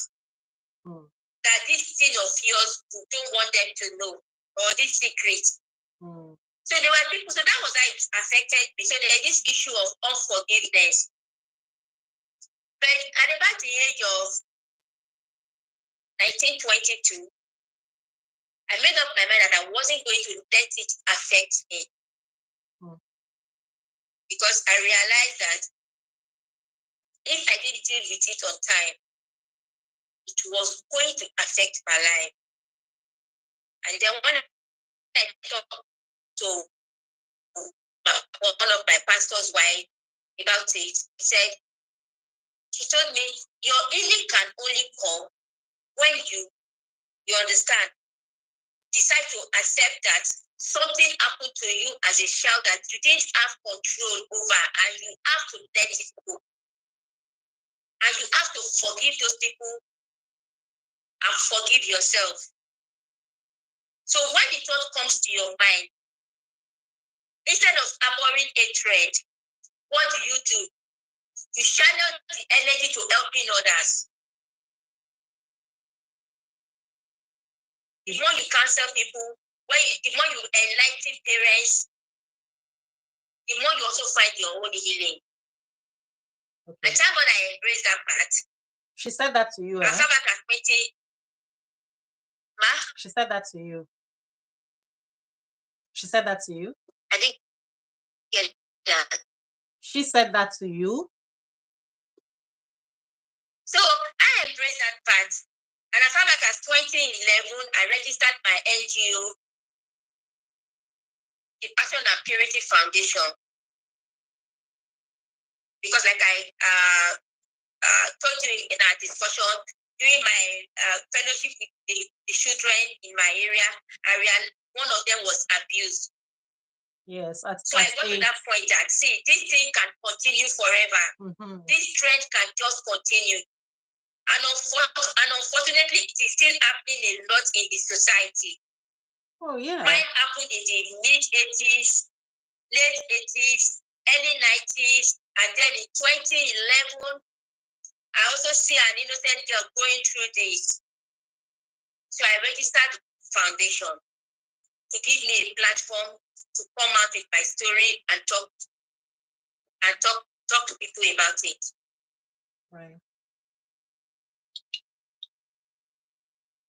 That this thing of yours, you don't want them to know, or this secret. So there were people, so that was how it affected me. So there's this issue of unforgiveness. But at about the age of 1922, I made up my mind that I wasn't going to let it affect me. Because I realized that if I didn't deal with it on time, it was going to affect my life. And then when I talked to one of my pastor's wife about it, she told me, your healing can only come when you understand, decide to accept that something happened to you as a child that you didn't have control over, and you have to let it go. And you have to forgive those people and forgive yourself. So when the thought comes to your mind, instead of harboring hatred, what do? You channel the energy to helping others. The more you counsel people, the more you enlighten parents, the more you also find your own healing. Okay. And thank God I embraced that part. She said that to you, I felt like I'm Ma? She said that to you. She said that to you? I didn't get that. She said that to you? So I embraced that part. And I felt like as 2011, I registered my NGO. the Passion and Purity Foundation, because like I told you in our discussion during my fellowship with the children in my area, one of them was abused. Yes. So I got to that point that, see, this thing can continue forever. This trend can just continue. And unfortunately, it is still happening a lot in the society. Oh, yeah. Mine happened in the mid-80s, late 80s, early 90s, and then in 2011, I also see an innocent girl going through this. So I registered the foundation to give me a platform to come out with my story and talk to people about it. Right.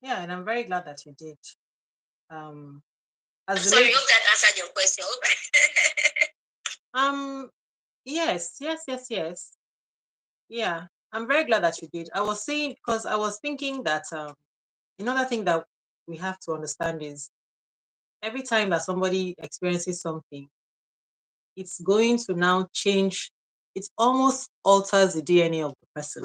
Yeah, and I'm very glad that you did. I'm sorry, hope that answered your question. Yes. Yeah, I'm very glad that you did. I was saying, because I was thinking that another thing that we have to understand is every time that somebody experiences something, it's going to now change. It almost alters the DNA of the person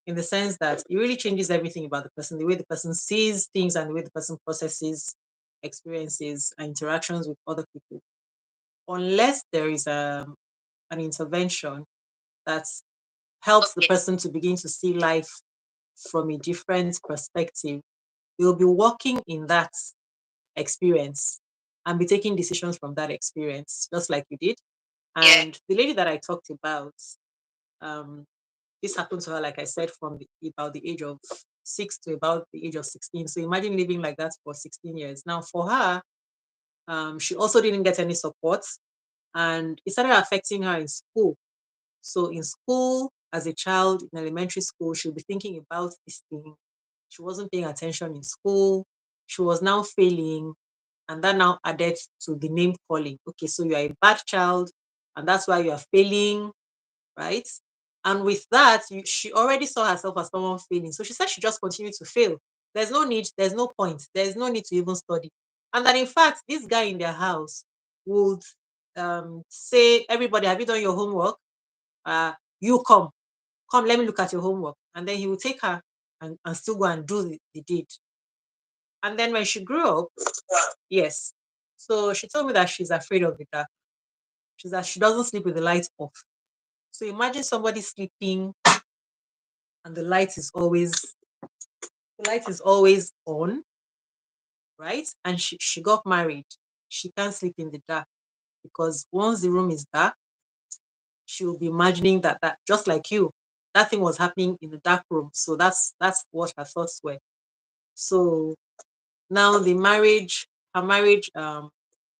in the sense that it really changes everything about the person, the way the person sees things and the way the person processes experiences and interactions with other people. Unless there is an intervention that helps the person to begin to see life from a different perspective, you'll be walking in that experience and be taking decisions from that experience, just like you did. And the lady that I talked about, um, this happened to her, like I said, from about the age of 6 to about the age of 16. So imagine living like that for 16 years. Now, for her, she also didn't get any support, and it started affecting her in school. So in school, as a child in elementary school, she'll be thinking about this thing. She wasn't paying attention in school. She was now failing, and that now added to the name calling. Okay, so you are a bad child, and that's why you are failing, right? And with that, she already saw herself as someone failing. So she said she just continued to fail. There's no need, there's no point, there's no need to even study. And that in fact, this guy in their house would say, everybody, have you done your homework? You come, let me look at your homework. And then he would take her and still go and do the deed. And then when she grew up, yes. So she told me that she's afraid of the dark. She doesn't sleep with the lights off. So imagine somebody sleeping and the light is always on, right? And she got married. She can't sleep in the dark because once the room is dark, she will be imagining that just like you, that thing was happening in the dark room. So that's what her thoughts were. So now her marriage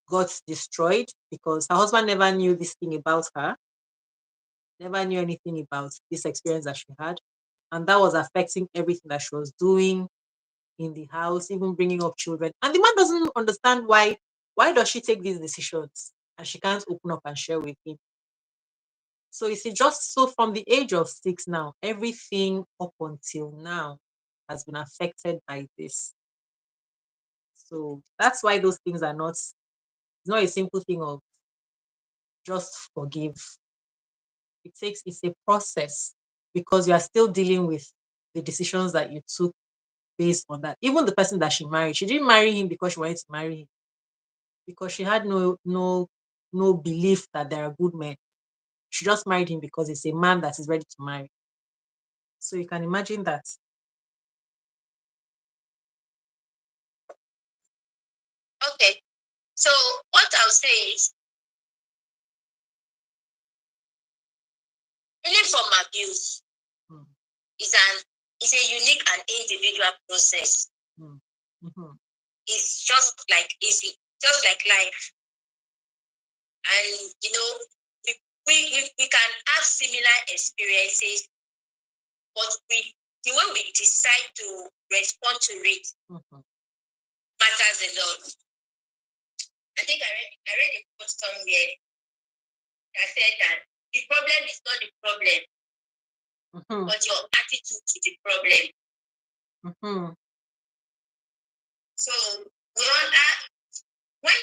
got destroyed because her husband never knew this thing about her, never knew anything about this experience that she had. And that was affecting everything that she was doing in the house, even bringing up children. And the man doesn't understand why does she take these decisions and she can't open up and share with him. So you see, just so from the age of 6 now, everything up until now has been affected by this. So that's why those things are not, it's not a simple thing of just forgive. It's a process because you are still dealing with the decisions that you took based on that. Even the person that she married, she didn't marry him because she wanted to marry him, because she had no belief that there are good men. She just married him because it's a man that is ready to marry. So you can imagine that. Okay. So what I'll say is, healing from abuse Mm, is a unique and individual process. mm, mhm. It's just like life. And we can have similar experiences, but the way we decide to respond to it Mhm. matters a lot. I think I read a quote somewhere that said that the problem is not the problem, Mhm. but your attitude to the problem. Mhm. So we all are, when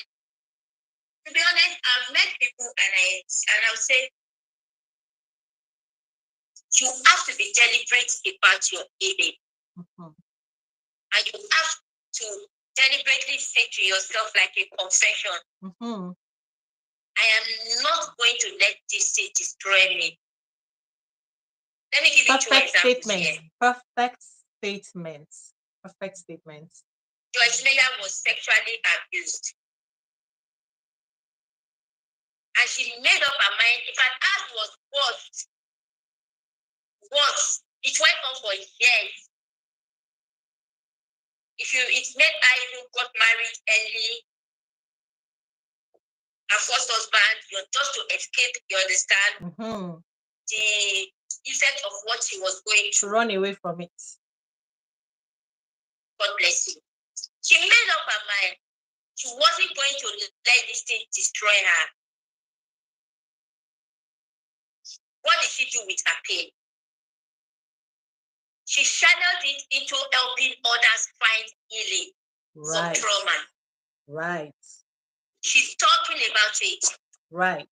To be honest, I've met people and I'll say you have to be deliberate about your eating. Mhm. And you have to deliberately say to yourself like a confession, I am not going to let this thing destroy me. Let me give you two Perfect examples statements. here. Perfect statements. Perfect statements. Joyce Meyer was sexually abused. And she made up her mind. In fact, as was worse. It went on for years. It made her even got married early. Her first husband, just to escape, you understand, the effect of what she was going to run away from it. God bless you. She made up her mind. She wasn't going to let this thing destroy her. What did she do with her pain? She channeled it into helping others find healing from trauma. Right. She's talking about it. Right.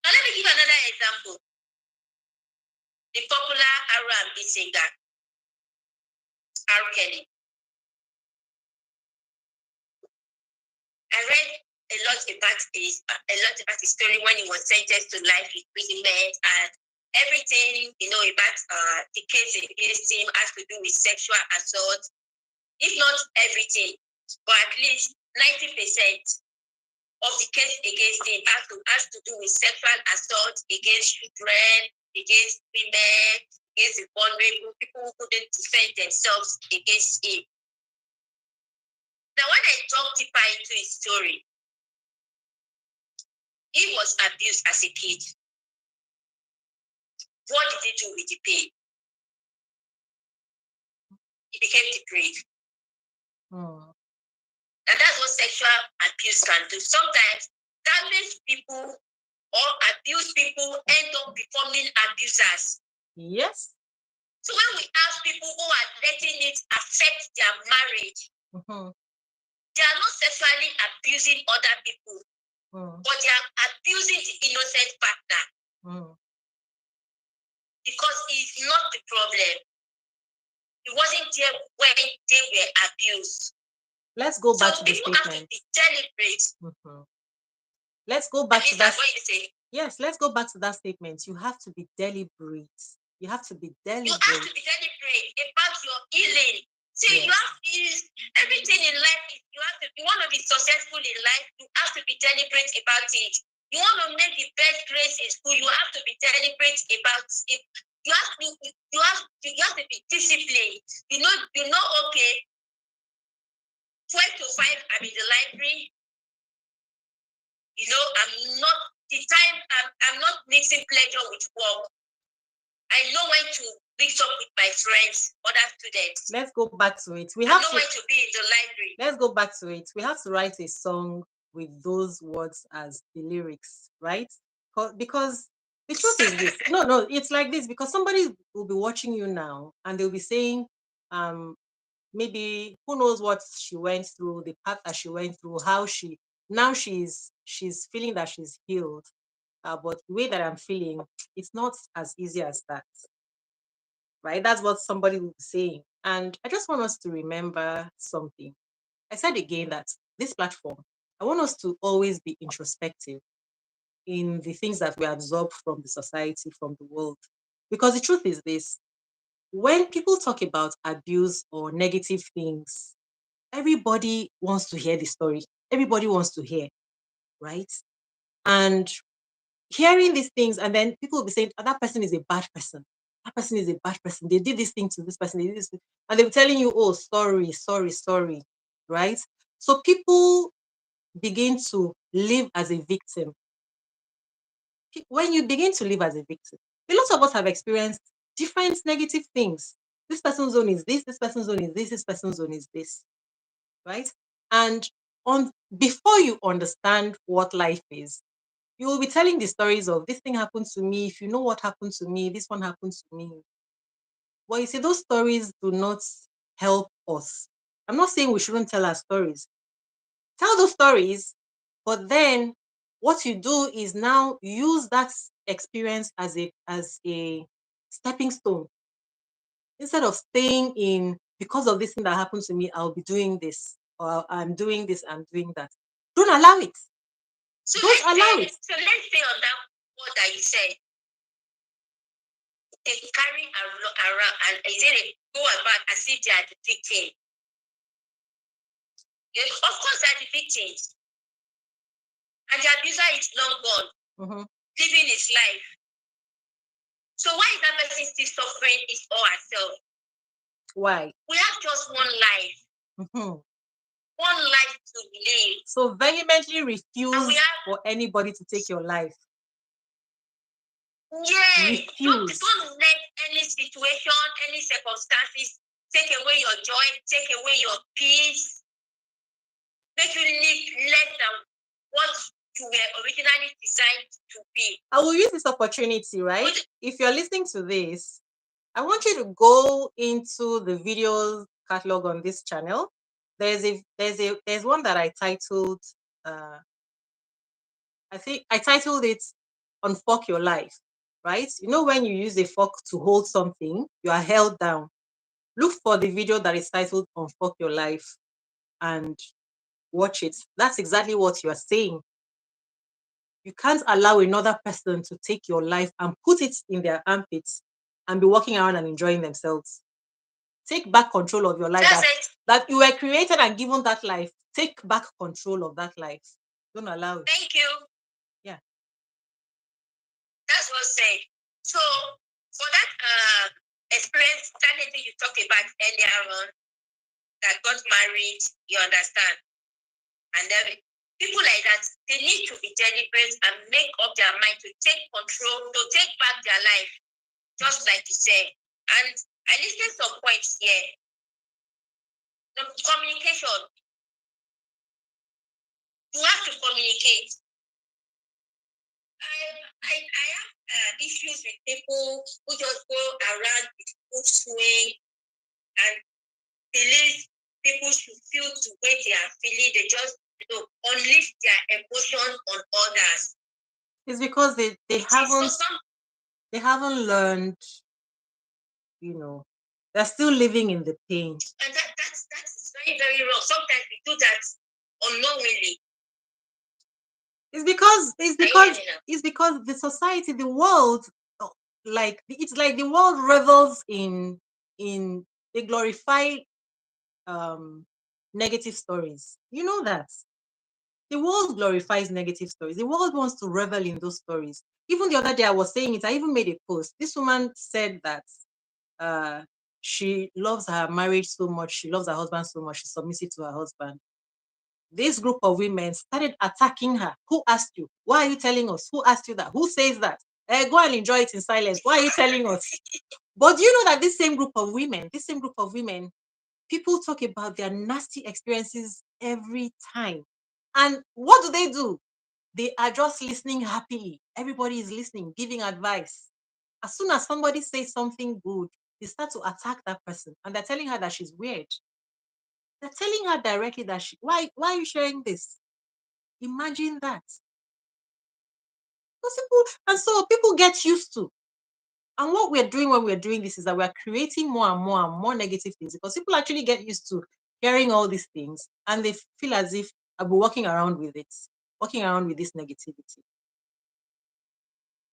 Now let me give another example. The popular R&B singer, R. Kelly. I read a lot about his story when he was sentenced to life imprisonment and everything, about the case against him has to do with sexual assault. If not everything, but at least 90% of the case against him has to do with sexual assault against children, against women, against the vulnerable, people who couldn't defend themselves against him. Now, when I dug deeper into his story, he was abused as a kid. What did he do with the pain? He became depraved. And that's what sexual abuse can do. Sometimes damaged people or abused people end up becoming abusers. Yes. So when we have people who are letting it affect their marriage, they are not sexually abusing other people, but they are abusing the innocent partner. Because he's not the problem. He wasn't there when they were abused. Let's go back to the statement. Have to be deliberate. Let's go back to that. What you say? Yes, let's go back to that statement. You have to be deliberate. You have to be deliberate. You have to be deliberate about your healing. See, yes. You have to use everything in life. You want to be successful in life, you have to be deliberate about it. You want to make the best grades in school, you have to be deliberate about it. You have to be disciplined. Okay, 12 to 5, I'm in the library. I'm not mixing pleasure with work. I know when to mix up with my friends, other students. Let's go back to it. I know when to be in the library. Let's go back to it. We have to write a song with those words as the lyrics, right? Because the truth is this. No, it's like this, because somebody will be watching you now and they'll be saying, maybe who knows what she went through, the path that she went through, how she's feeling that she's healed. But the way that I'm feeling, it's not as easy as that. Right? That's what somebody will be saying. And I just want us to remember something. I said again that this platform, I want us to always be introspective in the things that we absorb from the society, from the world. Because the truth is this, when people talk about abuse or negative things, everybody wants to hear the story. Everybody wants to hear, right? And hearing these things, and then people will be saying, oh, that person is a bad person. That person is a bad person. They did this thing to this person. They did this thing. And they're telling you, oh, sorry, right? So people begin to live as a victim. When you begin to live as a victim, a lot of us have experienced different negative things. This person's zone is this person's zone is this person's zone is this, right? And before you understand what life is, you will be telling the stories of this thing happened to me. If you know what happened to me, this one happened to me. Well, you see, those stories do not help us. I'm not saying we shouldn't tell our stories. Tell those stories, But then what you do is now use that experience as a stepping stone. Instead of staying in, because of this thing that happened to me, I'll be doing this, or I'm doing this, I'm doing that. Don't allow it. So Don't allow it. So let's say on that word that you said, they carry around and is it go about as if they are the victim. Yes, of course, they are the victims. And the abuser is long gone, living his life. So why is that person still suffering his or herself? Why? We have just one life. One life to live. So vehemently refuse for anybody to take your life. Yes. Don't let any situation, any circumstances take away your joy, take away your peace, make you live less than what you were originally designed to be. I will use this opportunity, right? If you're listening to this, I want you to go into the videos catalog on this channel. There's one that I titled I think I titled it "Unfuck Your Life," right? You know, when you use a fork to hold something, you are held down. Look for the video that is titled "Unfuck Your Life" and watch it. That's exactly what you are saying. You can't allow another person to take your life and put it in their armpits and be walking around and enjoying themselves. Take back control of your life. That you were created and given that life. Take back control of that life. Don't allow it. Thank you. Yeah. That's what's said. So for that experience, that lady you talked about earlier on that got married, you understand? And then people like that, they need to be deliberate and make up their mind to take control, to take back their life, just like you said. And I listed some points here. The communication. You have to communicate. I have issues with people who just go around with full swing and believe people should feel the way they are feeling. They just unleash their emotions on others. It's because they haven't learned, they're still living in the pain. And that's very, very wrong. Sometimes we do that unknowingly. It's because the society, the world, it's like the world revels in they glorify negative stories. You know that. The world glorifies negative stories. The world wants to revel in those stories. Even the other day I was saying it, I even made a post. This woman said that she loves her marriage so much, she loves her husband so much, she's submissive to her husband. This group of women started attacking her. Who asked you? Why are you telling us? Who asked you that? Who says that? Go and enjoy it in silence. Why are you telling us? But do you know that this same group of women, people talk about their nasty experiences every time. And what do? They are just listening happily. Everybody is listening, giving advice. As soon as somebody says something good, they start to attack that person. And they're telling her that she's weird. They're telling her directly that why are you sharing this? Imagine that. And so people get used to. And what we're doing when we're doing this is that we're creating more and more and more negative things, because people actually get used to hearing all these things and they feel as if I'll be walking around with this negativity.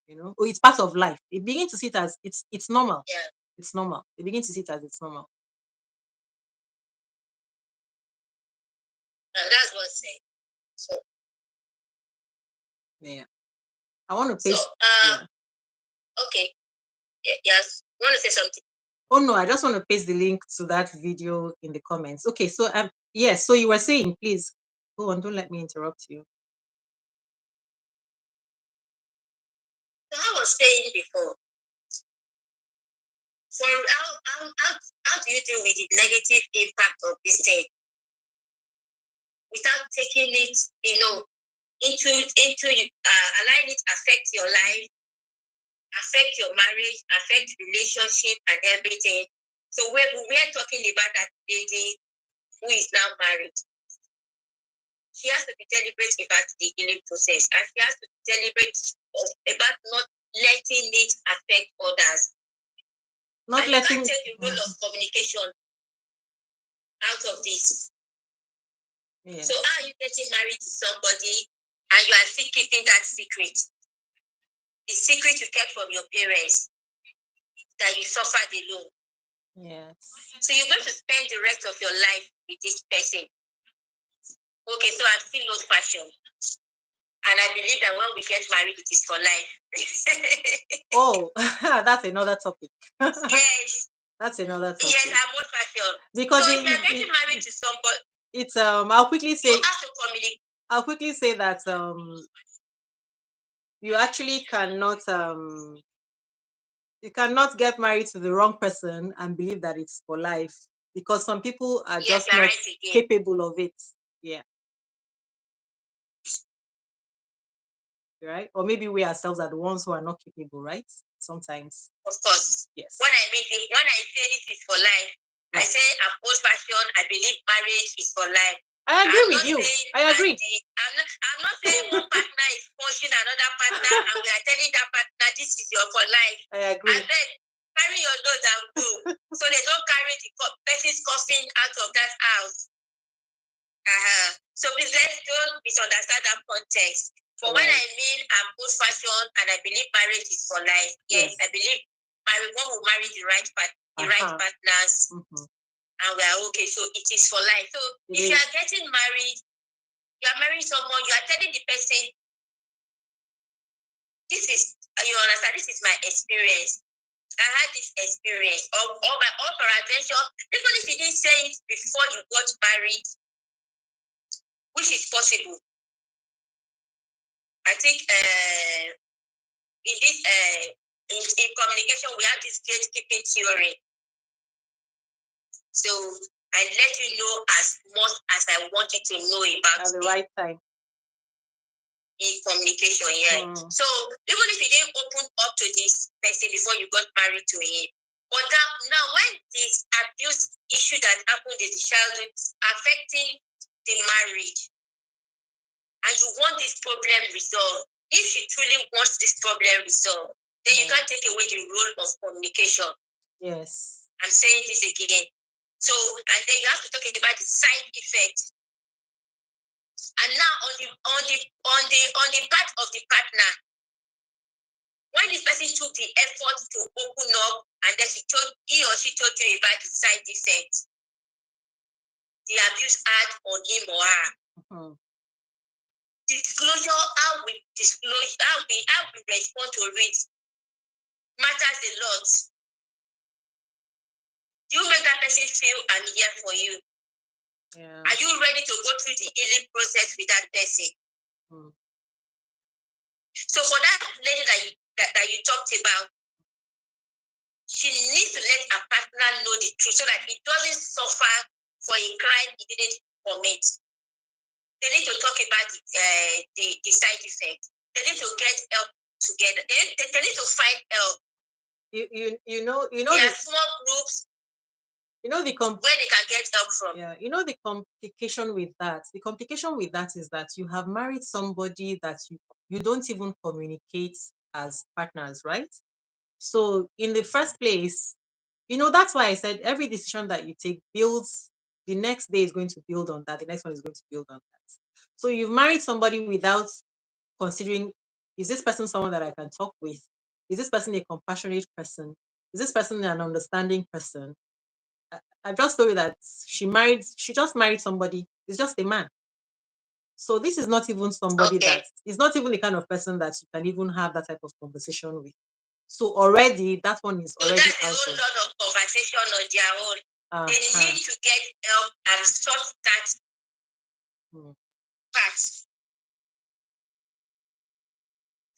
It's part of life. They begin to see it as it's normal. Yeah. It's normal. They begin to see it as it's normal. That's what's said. So yeah. I want to paste. Okay. Yes. You want to say something? Oh no, I just want to paste the link to that video in the comments. Okay, so yes, so you were saying, please go on, don't let me interrupt you. So I was saying before, so how do you deal with the negative impact of this thing without taking it, into allowing it affect your life, affect your marriage, affect relationship and everything? So we're talking about that lady who is now married. she has to be deliberate about the healing process, and she has to be deliberate about not letting it affect others. Not and letting. you can't take the role of communication out of this. Yes. So how are you getting married to somebody and you are still keeping that secret? The secret you kept from your parents that you suffered alone. Yes. So you're going to spend the rest of your life with this person. Okay, so I'm still old fashioned. And I believe that when we get married, it is for life. Oh, that's another topic. Yes. That's another topic. Yes, I'm old fashioned. Because so if you're getting married to somebody, it's I'll quickly say you have to communicate. I'll quickly say that you actually you cannot get married to the wrong person and believe that it's for life, because some people are just not capable of it. Yeah. Right? Or maybe we ourselves are the ones who are not capable, right? Sometimes. Of course. Yes. When I say this is for life, right. I say I'm old fashioned. I believe marriage is for life. I agree with you. I agree. I'm not saying one partner is pushing another partner and we are telling that partner this is your for life. I agree. And then carry your load and go. So they don't carry the person's coffin out of that house. So please let's don't misunderstand that context. For right. When I mean I'm old fashioned and I believe marriage is for life, yes, I believe one will marry the right right partners, and we are okay. So it is for life. So if you are getting married, you are marrying someone, you are telling the person, this is you understand, this is my experience. I had this experience of all for attention, even if you didn't say it before you got married, which is possible. I think in this in communication we have this gatekeeping theory. So I let you know as much as I want you to know about at the right time. In communication, yeah. So even if you didn't open up to this person before you got married to him, but now when this abuse issue that happened in the childhood affecting the marriage, and you want this problem resolved, if she truly wants this problem resolved, then you can't take away the role of communication. Yes. I'm saying this again. So, and then you have to talk about the side effects. And now on the part of the partner, when this person took the effort to open up and then he or she told you about the side effects, the abuse had on him or her. Disclosure, how we respond to it matters a lot. Do you make that person feel I'm here for you? Yeah. Are you ready to go through the healing process with that person? So for that lady that you talked about, she needs to let her partner know the truth so that he doesn't suffer for a crime he didn't commit. They need to talk about the side effects. They need to get help together. They need to find help. You know there are small groups. You know where they can get help from. Yeah, you know the complication with that. The complication with that is that you have married somebody that you don't even communicate as partners, right? So in the first place, that's why I said every decision that you take builds. The next day is going to build on that. The next one is going to build on that. So you've married somebody without considering, is this person someone that I can talk with? Is this person a compassionate person? Is this person an understanding person? I just told you that she just married somebody. It's just a man. So this is not even somebody that is not even the kind of person that you can even have that type of conversation with. So already that one is already out. That's a whole lot of conversation on their own. They need to get help and sort that part. So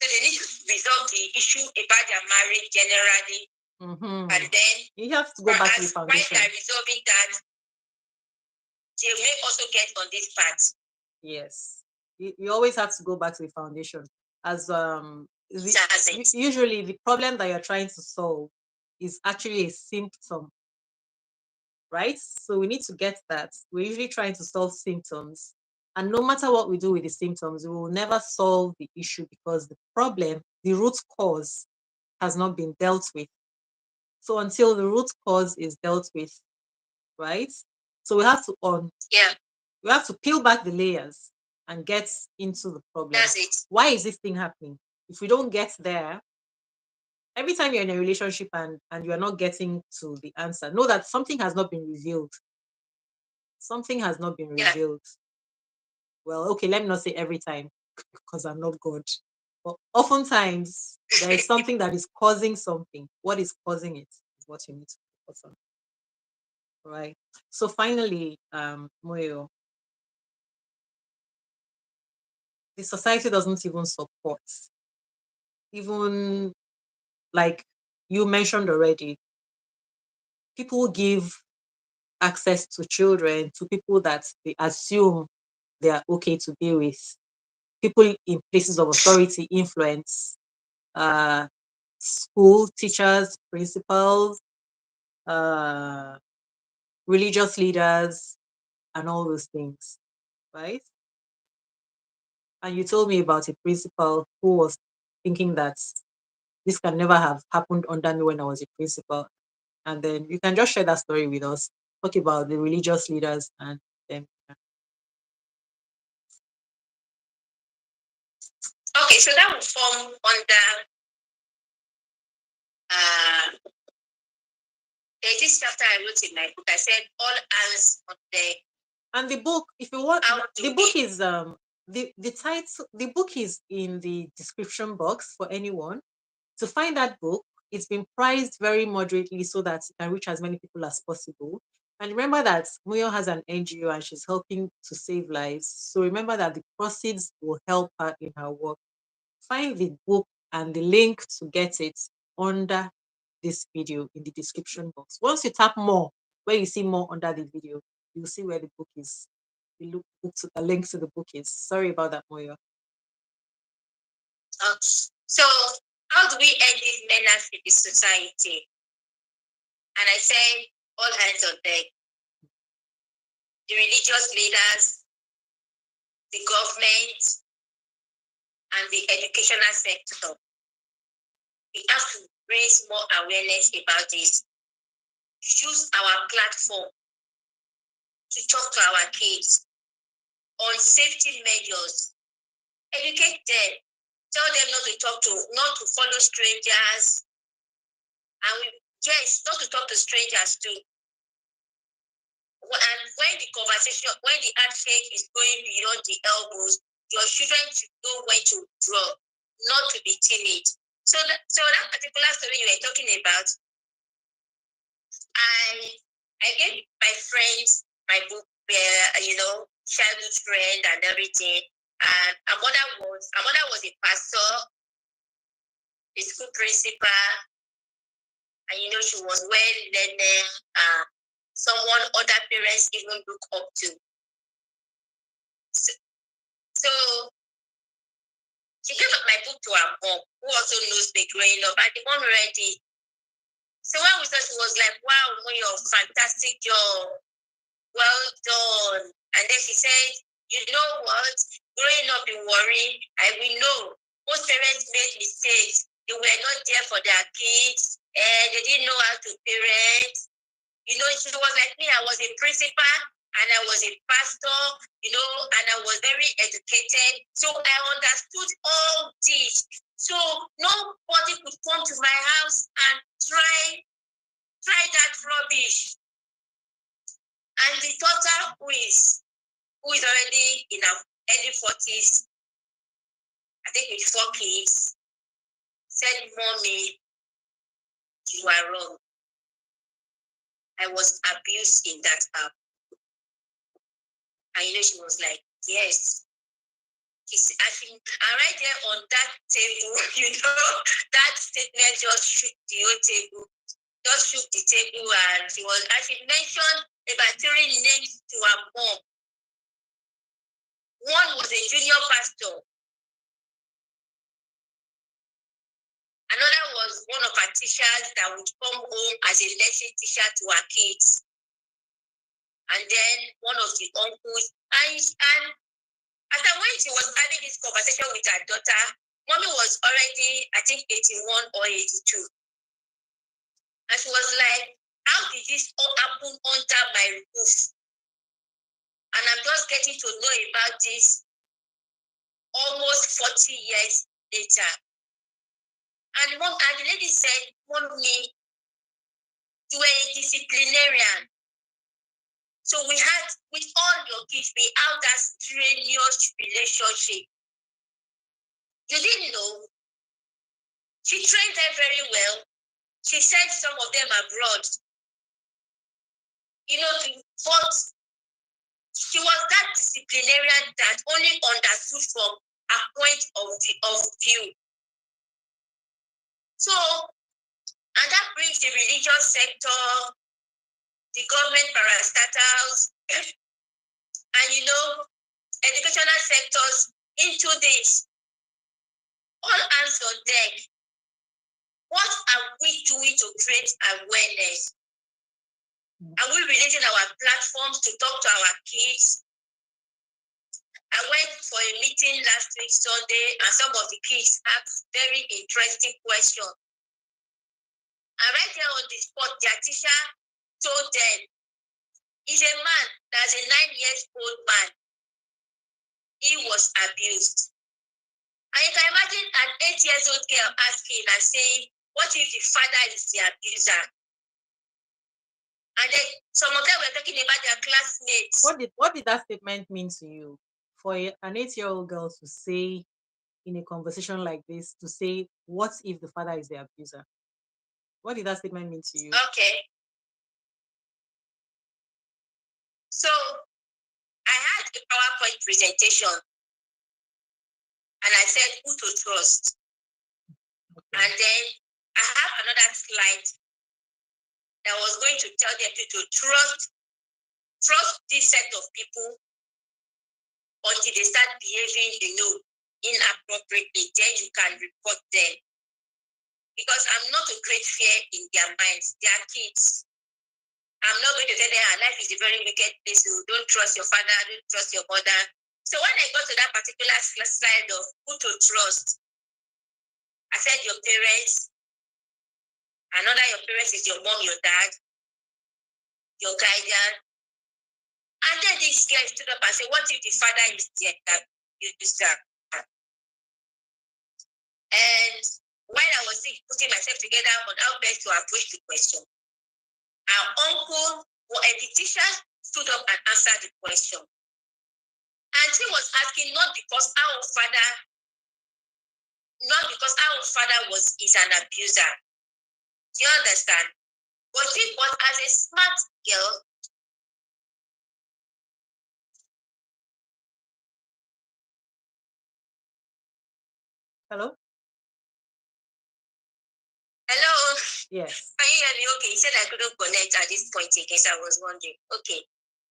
they need to resolve the issue about their marriage generally. And then you have to go back to the foundation. While they're resolving that, they may also get on this part. Yes. You always have to go back to the foundation. As usually the problem that you're trying to solve is actually a symptom, right? So we need to get that. We're usually trying to solve symptoms, And no matter what we do with the symptoms, we will never solve the issue because the problem, the root cause, has not been dealt with. So until the root cause is dealt with, right? So we have to we have to peel back the layers and get into the problem. That's it. Why is this thing happening? If we don't get there, every time you're in a relationship and you're not getting to the answer, know that something has not been revealed. Something has not been revealed. Well, okay, let me not say every time because I'm not God. But oftentimes there is something that is causing something. What is causing it is what you need to focus on. Right. So finally, Moyo, the society doesn't even support, even like you mentioned already, people give access to children to people that they assume they are okay to be with. People in places of authority, influence, uh, school teachers, principals, uh, religious leaders, and all those things, right? And you told me about a principal who was thinking that this can never have happened under me when I was a principal. And then you can just share that story with us. Talk about the religious leaders and them. Okay, so that would form under there's this chapter I wrote in my book. I said all hands on deck. And the book, if you want, the book is the title. The book is in the description box for anyone to find that book. It's been priced very moderately so that it can reach as many people as possible. And remember that Muyo has an NGO and she's helping to save lives. So remember that the proceeds will help her in her work. Find the book and the link to get it under this video in the description box. Once you tap more, where you see more under the video, you'll see where the book is. The link to the book is. Sorry about that, Moyo. So how do we end this menace in the society? And I say all hands on deck. The religious leaders, the government, and the educational sector. We have to raise more awareness about this. Use our platform to talk to our kids on safety measures. Educate them. Tell them not to follow strangers. And yes, not to talk to strangers too. And when the handshake is going beyond the elbows, your children should know when to draw, not to be timid. So that particular story you were talking about, I gave my friends my book, childhood friend and everything. And her mother was a pastor, a school principal, and she was well learned, someone other parents even look up to. So she gave my book to her mom, who also knows me growing up, and the mom read it. So when we saw, she was like, wow, you're fantastic job. Well done. And then she said, you know what? Growing up in Warri, we know most parents made mistakes. They were not there for their kids, and they didn't know how to parent. She was like me. I was a principal and I was a pastor, and I was very educated. So I understood all this. So nobody could come to my house and try that rubbish. And the daughter who is already in her early 40s, I think with 4 kids, said, Mommy, you are wrong. I was abused in that app. And she was like, yes. I think right there on that table, that statement just shook the whole table. Just shook the table, and she mentioned about 3 names to her mom. One was a junior pastor. Another was one of her teachers that would come home as a lesson teacher to her kids. And then one of the uncles. And After when she was having this conversation with her daughter, mommy was already, I think, 81 or 82. And she was like, how did this all happen under my roof? And I'm just getting to know about this almost 40 years later. And the lady said, Mommy, you were a disciplinarian. So we had, with all your kids, we had that strenuous relationship. You didn't know. She trained them very well. She sent some of them abroad. But she was that disciplinarian that only understood from a point of view. So, and that brings the religious sector, the government parastatals, and educational sectors into this. All hands on deck. What are we doing to create awareness? Are we releasing our platforms to talk to our kids? I went for a meeting last week, Sunday, and some of the kids asked very interesting questions. And right there on the spot, their teacher told them, he's a man that's a 9-year-old man. He was abused. And you can imagine an 8-year-old girl asking and saying, what if the father is the abuser? And then some of them were talking about their classmates. What did that statement mean to you? For an 8-year-old girl to say in a conversation like this, to say, what if the father is the abuser? What did that statement mean to you? Okay. So I had a PowerPoint presentation and I said, who to trust? Okay. And then I have another slide that was going to tell them to trust this set of people until they start behaving, inappropriately. Then you can report them. Because I'm not to create fear in their minds. They are kids. I'm not going to tell them life is a very wicked place. You don't trust your father, don't trust your mother. So when I got to that particular slide of who to trust, I said your parents. Another your parents is your mom, your dad, your guardian. And then this guy stood up and said, what if the father is the abuser? And while I was putting myself together on how best to approach the question, our uncle, the teacher, stood up and answered the question. And she was asking not because our father is an abuser. Do you understand? But she was as a smart girl. Hello? Hello? Yes. Can you hear me? Okay, he said I couldn't connect at this point in case I was wondering. Okay.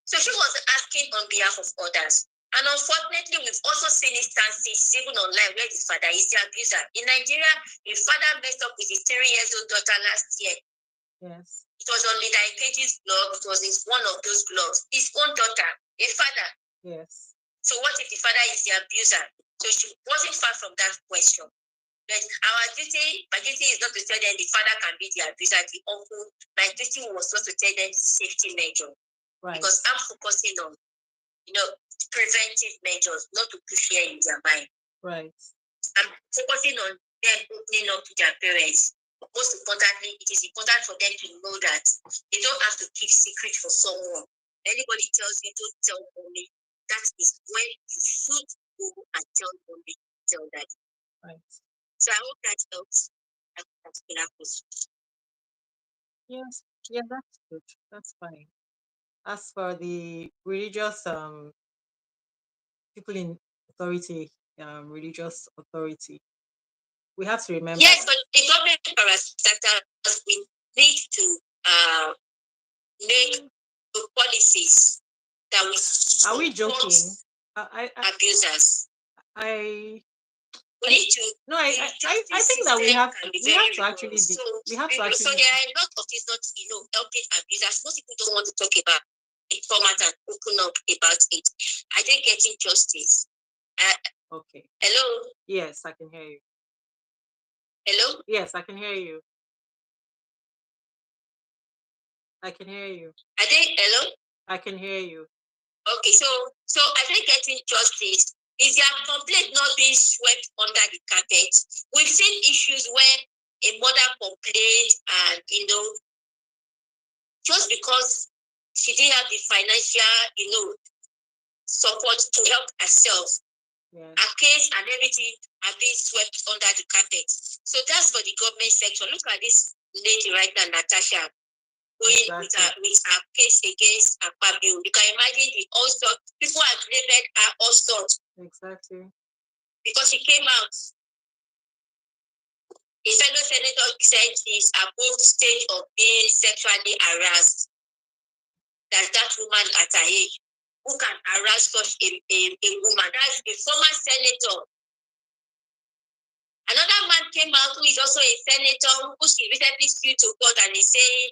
So she was asking on behalf of others. And unfortunately, we've also seen instances, even online, where the father is the abuser. In Nigeria, a father messed up with his 3-year-old daughter last year. Yes. It was on Leader Ikeji's blog. It was one of those blogs. His own daughter, a father. Yes. So what if the father is the abuser? So she wasn't far from that question. But my duty is not to tell them the father can be the abuser, the uncle. My duty was not to tell them safety measure. Right. Because I'm focusing on, preventive measures, not to push fear in their mind. Right. I'm focusing on them opening up to their parents. Most importantly, it is important for them to know that they don't have to keep secret for someone. Anybody tells you, don't tell mommy. That is when you should go and tell mommy, tell daddy. Right. So I hope that helps. Yes. Yeah, that's good. That's fine. As for the religious people in authority, religious authority, we have to remember. Yes, but the government parastatals, we need to make the policies that we support. Are we joking? Abusers. We need to. No, I think that we have to actually be. So there are a lot of things not helping abusers. Most people don't want to talk about it, format and open up about it. I think getting justice Okay. Hello? Yes, I can hear you. Hello? Yes, I can hear you. I can hear you. I think, hello? I can hear you. Okay, so I think getting justice is their complaint not being swept under the carpet. We've seen issues where a mother complained and, just because she didn't have the financial, support to help herself, Yes. her case and everything are being swept under the carpet. So that's for the government sector. Look at this lady right now, Natasha, going with her case against Akpabio. You can imagine the all sorts. People have labeled her all sorts. Exactly. Because she came out. A fellow senator said she's above the stage of being sexually harassed. That woman at her age who can harass such a woman. That's a former senator. Another man came out who is also a senator who she recently sued to court and is saying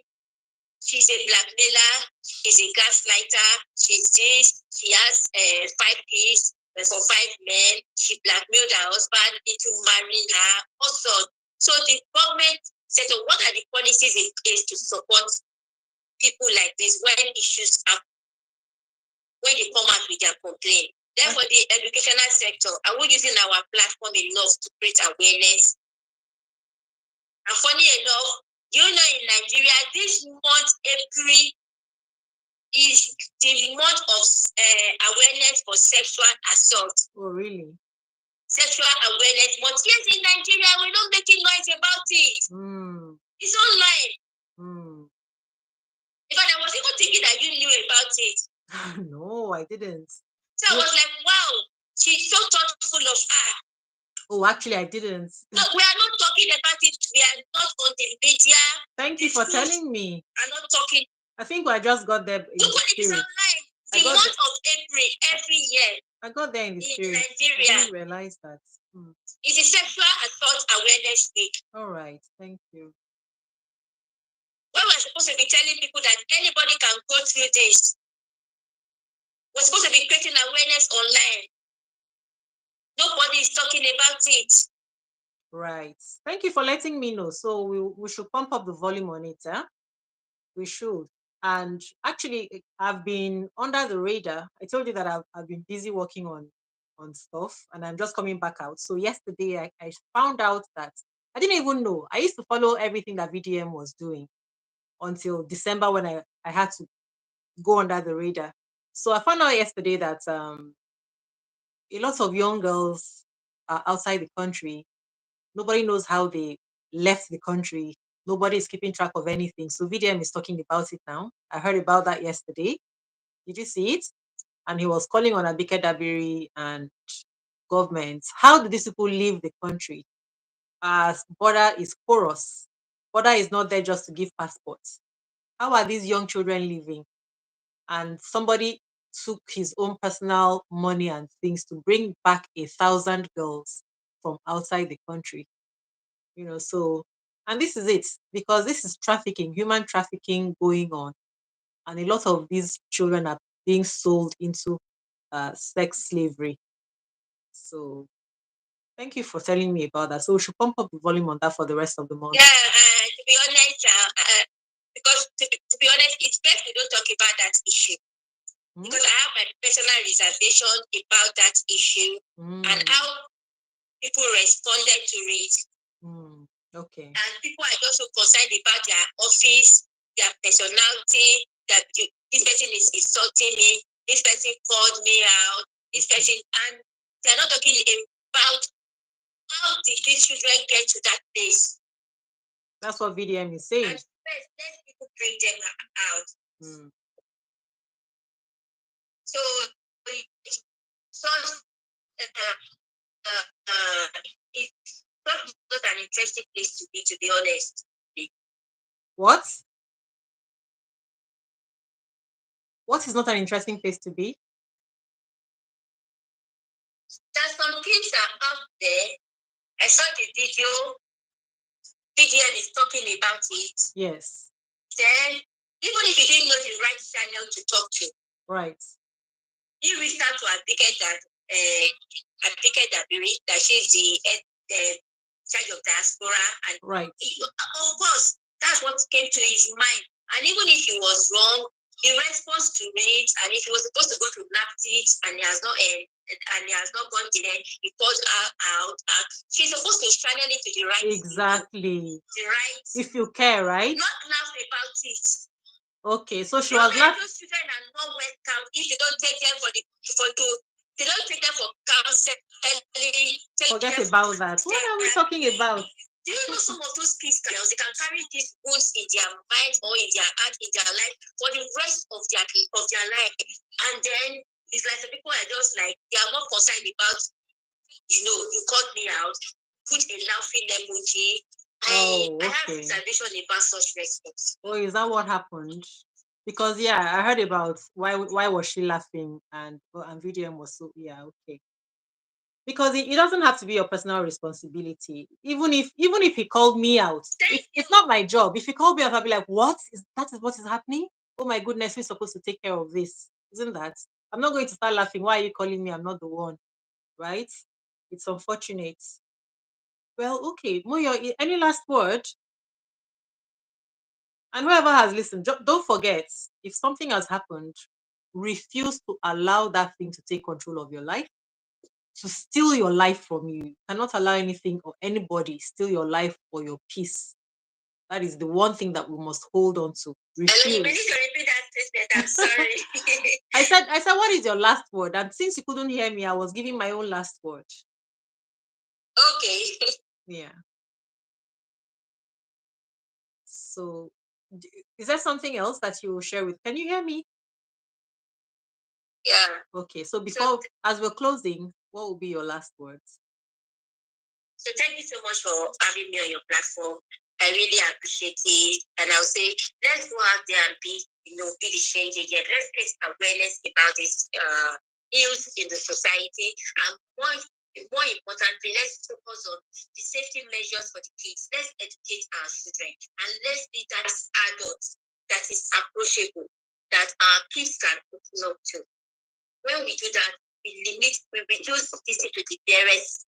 she's a blackmailer, she's a gaslighter, she's this, she has 5 kids for 5 men, she blackmailed her husband into marrying her. Also, so the government said, so what are the policies in place to support people like this when issues happen, when they come out with their complaint? Therefore, the educational sector, are we using our platform enough to create awareness? And funny enough, in Nigeria, this month, April, is the month of awareness for sexual assault. Oh, really? Sexual awareness month. Yes, in Nigeria, we're not making noise about it. It's online. In fact, I was even thinking that you knew about it. No, I didn't. So I was like, wow, she's so thoughtful of her. Oh, actually, I didn't. No, we are not talking about it. We are not on the media. Thank you for telling me. I'm not talking. I think I just got there in the spirit. Online. The month of April every year. I got there in the spirit. Nigeria. I didn't realize that. It's a sexual assault awareness week. All right, thank you. When we're supposed to be telling people that anybody can go through this, we're supposed to be creating awareness online. Nobody is talking about it. Right. Thank you for letting me know. So we should pump up the volume on it, huh? We should. And actually, I've been under the radar. I told you that I've been busy working on stuff, and I'm just coming back out. So yesterday, I found out that I didn't even know. I used to follow everything that VDM was doing until December when I had to go under the radar. So I found out yesterday that a lot of young girls are outside the country. Nobody knows how they left the country. Nobody is keeping track of anything. So VDM is talking about it now. I heard about that yesterday. Did you see it? And he was calling on Abike Dabiri and government. How do these people leave the country? As border is porous. Border is not there just to give passports. How are these young children living? And somebody took his own personal money and things to bring back 1,000 girls from outside the country. So, and this is it, because this is trafficking, human trafficking going on. And a lot of these children are being sold into sex slavery. So, thank you for telling me about that. So, we should pump up the volume on that for the rest of the month. Yeah, to be honest, because to be honest, it's best we don't talk about that issue. Because I have my personal reservation about that issue and how people responded to it. Okay. And people are also concerned about their office, their personality, that this person is insulting me, this person called me out, this person, and they're not talking about how did these children get to that place. That's what VDM is saying. And first, let people bring them out. So, it's not an interesting place to be honest. What? What is not an interesting place to be? There's some things that are out there. I saw the video. VDN is talking about it. Yes. Then, even if you didn't know the right channel to talk to, right, you reach out to Abike that Abike Dabiri, that she's the charge of diaspora, and Right. of course, that's what came to his mind. And even if he was wrong, in response to it, and if he was supposed to go to NAPTIC and he has not gone there, he called her out. She's supposed to channel it to the right. Exactly. The right. If you care, right? Not laugh about it. Okay, so she was laughing. Those children are not welcome if you don't take them they don't take them for counseling. Forget about that. What are we talking about? Do you know some of those kids, girls, they can carry these wounds in their mind or in their heart, in their life for the rest of their life. And then it's like the people are just like, they are more concerned about, you called me out, put a laughing emoji. I have reservation about such response. Oh, is that what happened? Because I heard about why was she laughing, and VDM was so okay. Because it doesn't have to be your personal responsibility. Even if he called me out, it's not my job. If he called me out, I'll be like, what is what is happening? Oh my goodness, we're supposed to take care of this, isn't that? I'm not going to start laughing. Why are you calling me? I'm not the one, right? It's unfortunate. Well, okay, Moyo, any last word? And whoever has listened, don't forget, if something has happened, refuse to allow that thing to take control of your life, to steal your life from you. You cannot allow anything or anybody steal your life or your peace. That is the one thing that we must hold on to. Refuse. Hello, you need to repeat that statement. I'm sorry. I said, what is your last word? And since you couldn't hear me, I was giving my own last word. Okay. Yeah. So, is there something else that you will share with? Can you hear me? Yeah. Okay. So as we're closing, what will be your last words? So thank you so much for having me on your platform. I really appreciate it. And I'll say, let's go out there and be the change again. Let's raise awareness about this ills in the society. And more importantly, let's focus on the safety measures for the kids. Let's educate our children. And let's be that adult that is approachable, that our kids can open up to. When we do that, we reduce this to the barest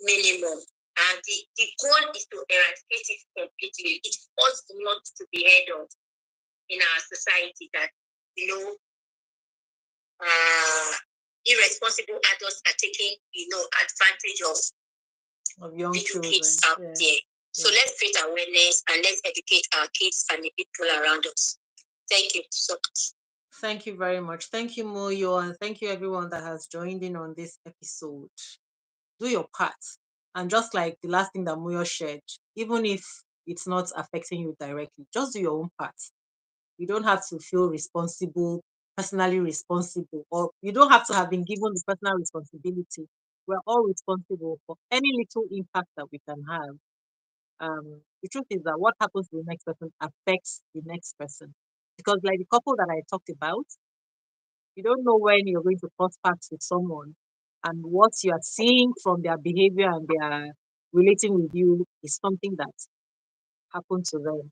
minimum. And the goal is to eradicate it completely. It ought not to be heard of in our society that, irresponsible adults are taking, advantage of young children. Kids out there. So let's create awareness and let's educate our kids and the people around us. Thank you so much. Thank you very much. Thank you, Moyo, and thank you everyone that has joined in on this episode. Do your part. And just like the last thing that Moyo shared, even if it's not affecting you directly, just do your own part. You don't have to feel personally responsible, or you don't have to have been given the personal responsibility. We're all responsible for any little impact that we can have. The truth is that what happens to the next person affects the next person. Because like the couple that I talked about, you don't know when you're going to cross paths with someone, and what you are seeing from their behavior and their relating with you is something that happened to them.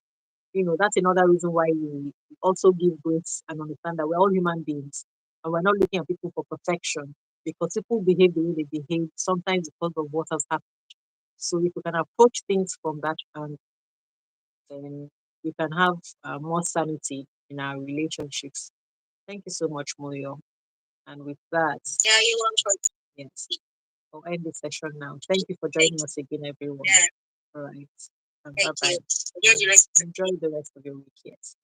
That's another reason why we also give grace and understand that we're all human beings and we're not looking at people for perfection, because people behave the way they behave sometimes because of what has happened. So if we can approach things from that angle, then we can have more sanity in our relationships. Thank you so much, Moyo. And with that, you're welcome. Yes, I'll end the session now. Thank you for joining us again, everyone. Yeah. All right. Bye bye. Enjoy the rest of your week. Yes.